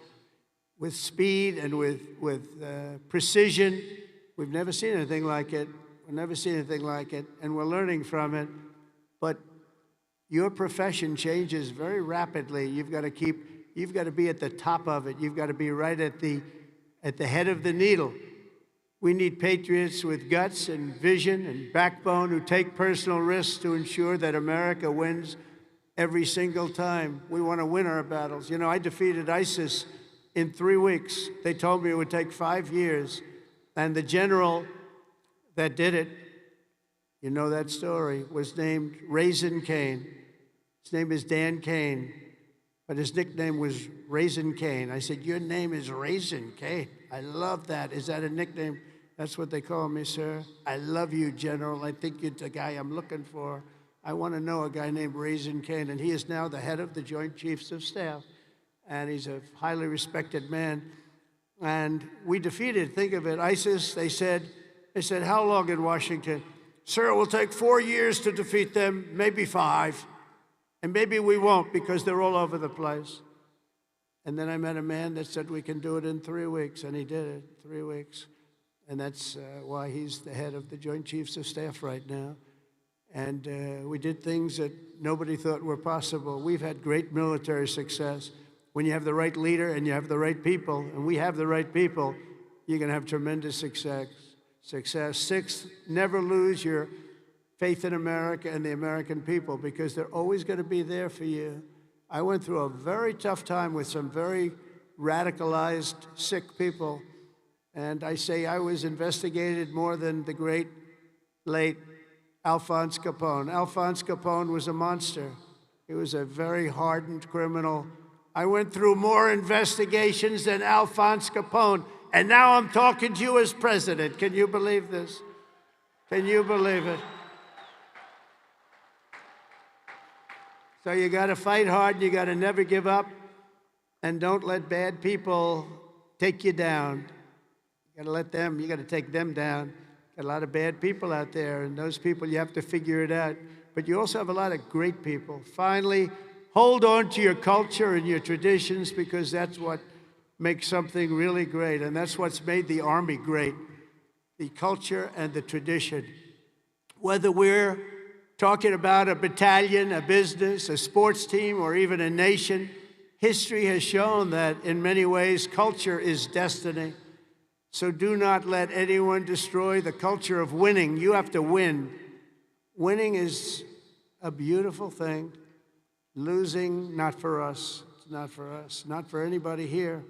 with speed and with precision. We've never seen anything like it. We've never seen anything like it, and we're learning from it. But your profession changes very rapidly. You've got to be at the top of it. You've got to be right at the head of the needle. We need patriots with guts and vision and backbone who take personal risks to ensure that America wins every single time. We want to win our battles. You know, I defeated ISIS in 3 weeks. They told me it would take 5 years. And the general that did it, you know that story, was named Raisin Cane. His name is Dan Cane, but his nickname was Raisin Cane. I said, your name is Raisin Cane. I love that. Is that a nickname? That's what they call me, sir. I love you, General. I think you're the guy I'm looking for. I want to know a guy named Raisin Cane, and he is now the head of the Joint Chiefs of Staff, and he's a highly respected man. And we defeated, think of it, ISIS. They said, how long in Washington? Sir, it will take 4 years to defeat them, maybe 5. And maybe we won't because they're all over the place. And then I met a man that said we can do it in 3 weeks, and he did it, 3 weeks. And that's why he's the head of the Joint Chiefs of Staff right now. And we did things that nobody thought were possible. We've had great military success. when you have the right leader and you have the right people, and we have the right people, you're going to have tremendous success. Sixth, never lose your faith in America and the American people, because they're always going to be there for you. I went through a very tough time with some very radicalized, sick people, and I say I was investigated more than the great, late Alphonse Capone. Alphonse Capone was a monster. He was a very hardened criminal. I went through more investigations than Alphonse Capone, and now I'm talking to you as president. Can you believe this? Can you believe it? So you got to fight hard, and you got to never give up, and don't let bad people take you down. You got to take them down. Got a lot of bad people out there, and those people, you have to figure it out. But you also have a lot of great people. Finally, hold on to your culture and your traditions, because that's what makes something really great, and that's what's made the Army great, the culture and the tradition. Whether we're talking about a battalion, a business, a sports team, or even a nation, history has shown that in many ways, culture is destiny. So do not let anyone destroy the culture of winning. You have to win. Winning is a beautiful thing. Losing, not for us. It's not for us, not for anybody here.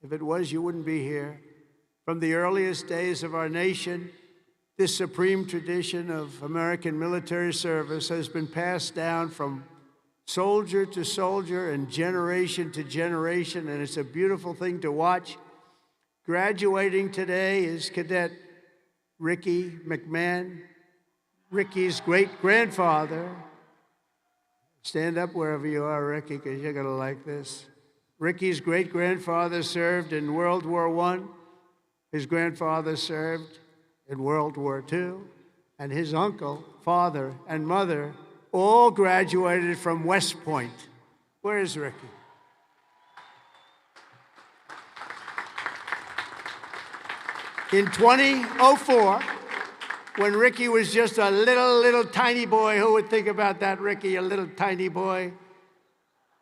If it was, you wouldn't be here. From the earliest days of our nation, this supreme tradition of American military service has been passed down from soldier to soldier and generation to generation, and it's a beautiful thing to watch. Graduating today is Cadet Ricky McMahon, Ricky's great-grandfather. Stand up wherever you are, Ricky, because you're going to like this. Ricky's great-grandfather served in World War I. His grandfather served in World War II. And his uncle, father, and mother all graduated from West Point. Where is Ricky? In 2004, when Ricky was just a little tiny boy, who would think about that, Ricky, a little tiny boy?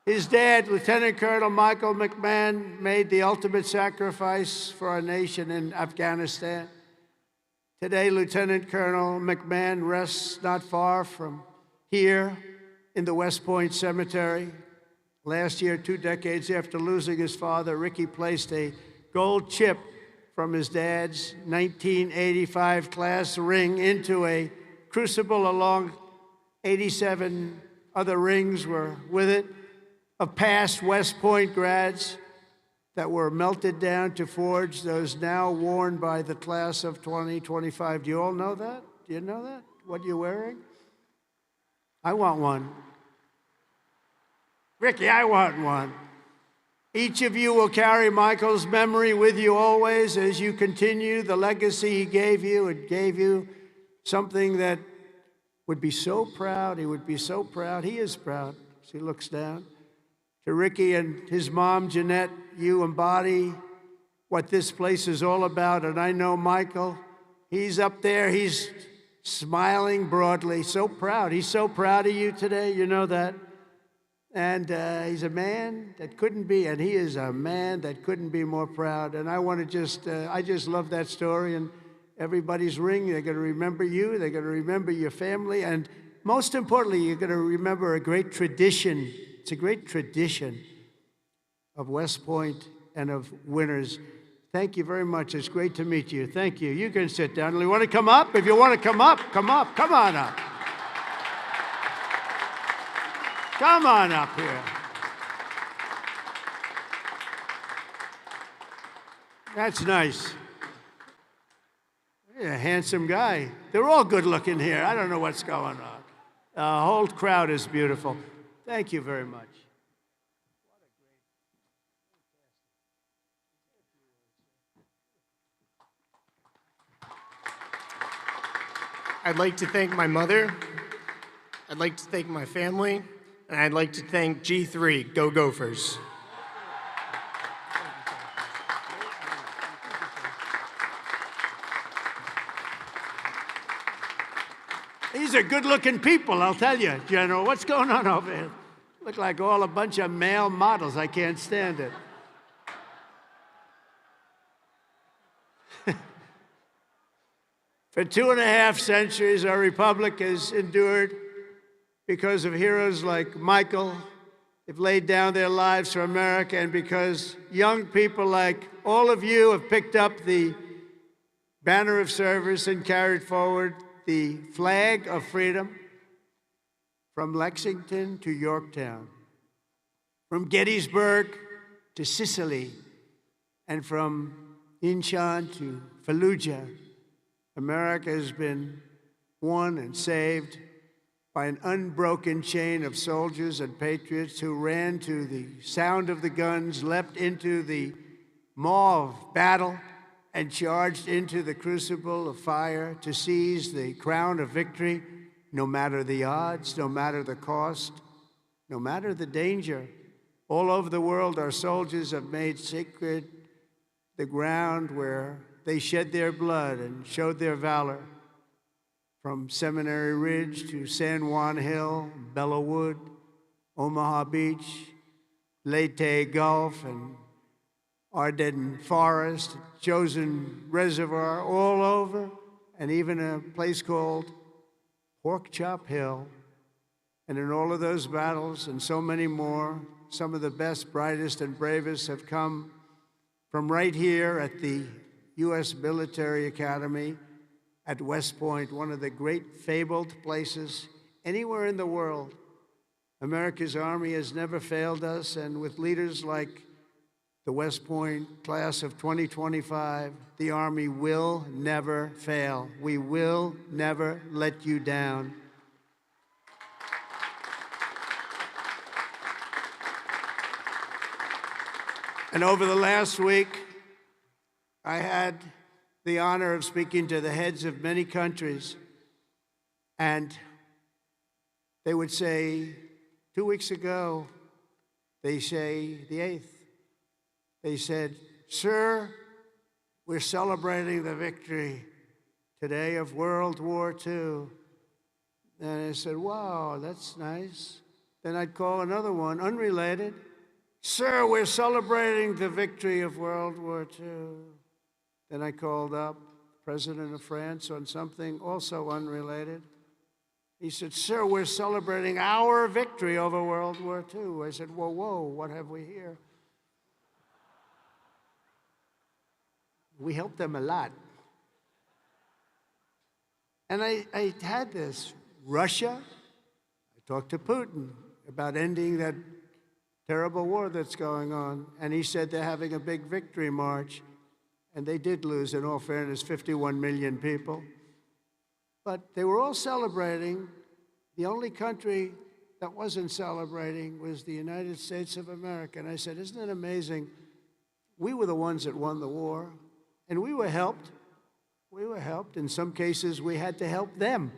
His dad, Lieutenant Colonel Michael McMahon, made the ultimate sacrifice for our nation in Afghanistan. Today, Lieutenant Colonel McMahon rests not far from here in the West Point Cemetery. Last year, 2 decades after losing his father, Ricky placed a gold chip from his dad's 1985 class ring into a crucible along 87 other rings were with it, of past West Point grads that were melted down to forge those now worn by the class of 2025. Do you all know that? Do you know that? What you're wearing? I want one. Ricky, I want one. Each of you will carry Michael's memory with you always as you continue the legacy he gave you. It gave you something that would be so proud. He would be so proud. He is proud as he looks down. To Ricky and his mom, Jeanette, you embody what this place is all about. And I know Michael, he's up there, he's smiling broadly, so proud. He's so proud of you today, you know that. And he's a man that couldn't be, and he is a man that couldn't be more proud. And I want to just, I just love that story. And everybody's ring, they're going to remember you, they're going to remember your family, and most importantly, you're going to remember a great tradition. It's a great tradition of West Point and of winners. Thank you very much. It's great to meet you. Thank you. You can sit down. You want to come up? If you want to come up, come up. Come on up. Come on up here. That's nice. You're a handsome guy. They're all good looking here. I don't know what's going on. The whole crowd is beautiful. Thank you very much. I'd like to thank my mother. I'd like to thank my family. And I'd like to thank G3, Go Gophers. These are good-looking people, I'll tell you, General. What's going on over here? Look like all a bunch of male models. I can't stand it. For 2.5 centuries, our republic has endured because of heroes like Michael. They've laid down their lives for America, and because young people like all of you have picked up the banner of service and carried forward the flag of freedom from Lexington to Yorktown, from Gettysburg to Sicily, and from Incheon to Fallujah. America has been won and saved by an unbroken chain of soldiers and patriots who ran to the sound of the guns, leapt into the maw of battle, and charged into the crucible of fire to seize the crown of victory, no matter the odds, no matter the cost, no matter the danger. All over the world, our soldiers have made sacred the ground where they shed their blood and showed their valor. From Seminary Ridge to San Juan Hill, Belleau Wood, Omaha Beach, Leyte Gulf, and Ardennes Forest, Chosin Reservoir, all over, and even a place called Pork Chop Hill. And in all of those battles and so many more, some of the best, brightest, and bravest have come from right here at the U.S. Military Academy at West Point, one of the great fabled places anywhere in the world. America's Army has never failed us, and with leaders like the West Point class of 2025, the Army will never fail. We will never let you down. And over the last week, I had the honor of speaking to the heads of many countries, and they would say, 2 weeks ago, they say the 8th, they said, "Sir, we're celebrating the victory today of World War II." And I said, "Wow, that's nice." Then I'd call another one, unrelated. "Sir, we're celebrating the victory of World War II." Then I called up the President of France on something also unrelated. He said, "Sir, we're celebrating our victory over World War II." I said, "Whoa, whoa, what have we here?" We helped them a lot. And I had this. Russia, I talked to Putin about ending that terrible war that's going on. And he said they're having a big victory march. And they did lose, in all fairness, 51 million people. But they were all celebrating. The only country that wasn't celebrating was the United States of America. And I said, "Isn't it amazing? We were the ones that won the war, and we were helped. We were helped. In some cases, we had to help them.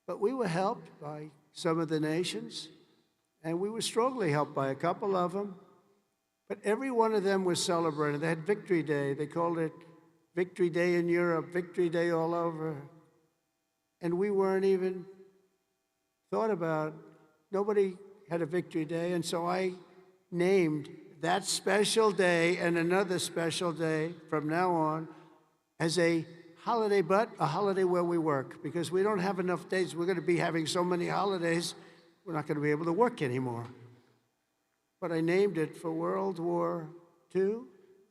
But we were helped by some of the nations, and we were strongly helped by a couple of them. But every one of them was celebrating. They had Victory Day. They called it Victory Day in Europe, Victory Day all over. And we weren't even thought about. Nobody had a Victory Day. And so I named that special day and another special day from now on as a holiday, but a holiday where we work, because we don't have enough days. We're going to be having so many holidays, we're not going to be able to work anymore. But I named it for World War II,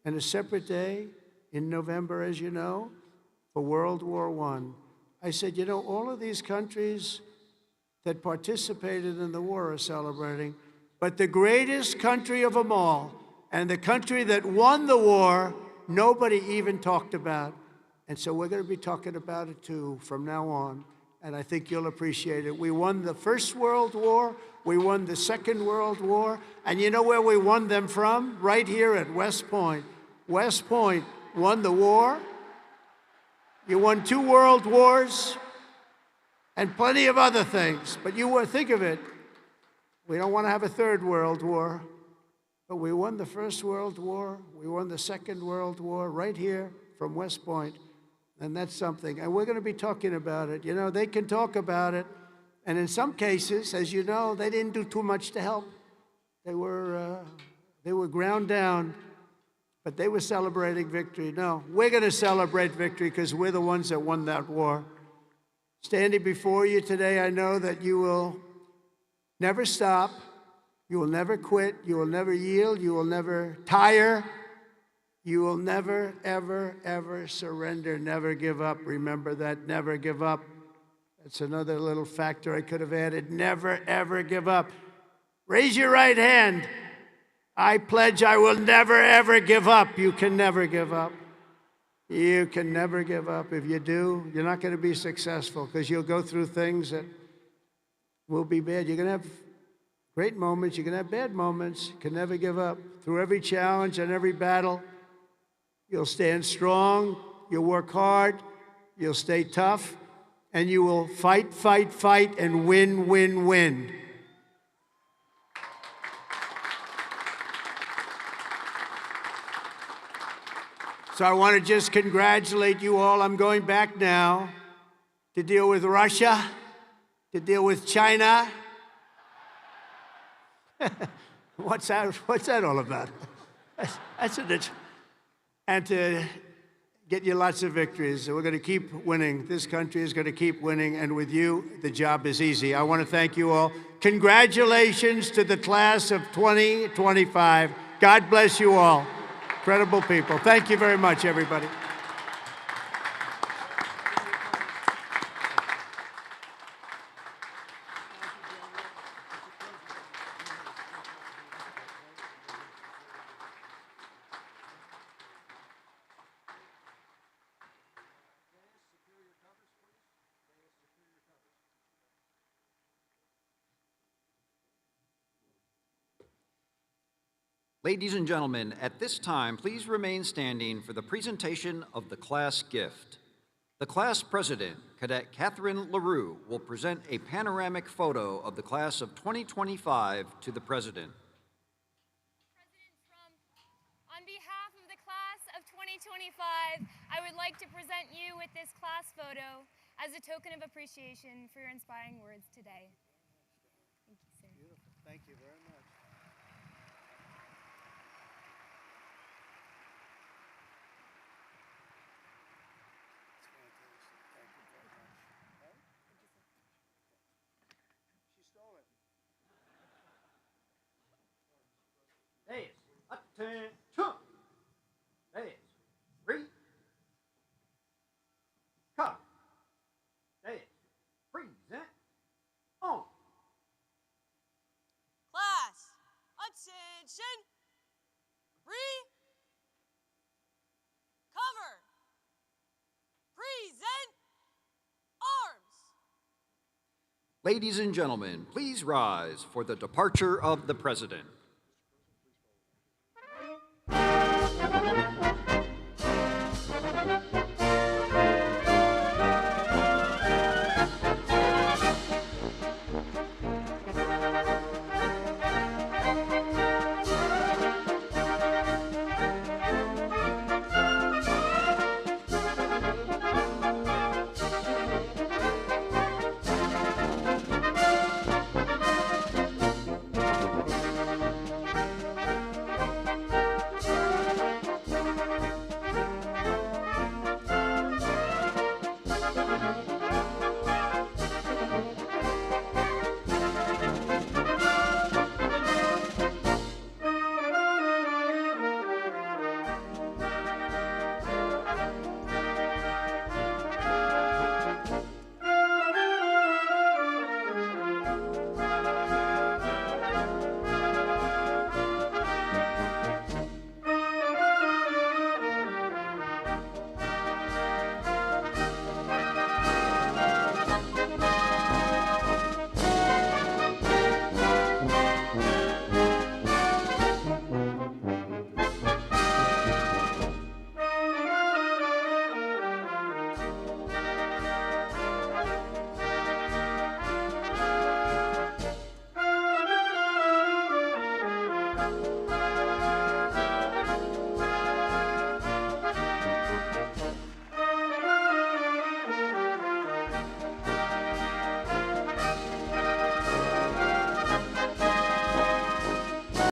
and a separate day in November, as you know, for World War I. I said, you know, all of these countries that participated in the war are celebrating, but the greatest country of them all, and the country that won the war, nobody even talked about. And so we're going to be talking about it too from now on, and I think you'll appreciate it. We won the First World War, we won the Second World War, and you know where we won them from? Right here at West Point. West Point won the war. You won 2 world wars and plenty of other things, but think of it. We don't want to have a 3rd World War, but we won the First World War, we won the Second World War right here from West Point, and that's something. And we're going to be talking about it. You know, they can talk about it, And in some cases, as you know, they didn't do too much to help. They were ground down, but they were celebrating victory. No, we're going to celebrate victory because we're the ones that won that war. Standing before you today, I know that you will never stop, you will never quit, you will never yield, you will never tire, you will never, ever, ever surrender, never give up. Remember that, never give up. That's another little factor I could have added. Never, ever give up. Raise your right hand. I pledge I will never, ever give up. You can never give up. You can never give up. If you do, you're not going to be successful because you'll go through things that will be bad. You're going to have great moments. You're going to have bad moments. You can never give up. Through every challenge and every battle, you'll stand strong. You'll work hard. You'll stay tough. And you will fight, fight, fight, and win, win, win. So I want to just congratulate you all. I'm going back now to deal with Russia, to deal with China. What's that all about? That's it. And to get you lots of victories. We're going to keep winning. This country is going to keep winning, and with you, the job is easy. I want to thank you all. Congratulations to the class of 2025. God bless you all. Incredible people. Thank you very much, everybody. Ladies and gentlemen, at this time, please remain standing for the presentation of the class gift. The class president, Cadet Catherine LaRue, will present a panoramic photo of the class of 2025 to the president. President Trump, on behalf of the class of 2025, I would like to present you with this class photo as a token of appreciation for your inspiring words today. Thank you, sir. Beautiful. Thank you very much. Hey, attention! Hey, read. Cut. Hey, present. On. Class, attention. Cover. Present. Arms. Ladies and gentlemen, please rise for the departure of the president.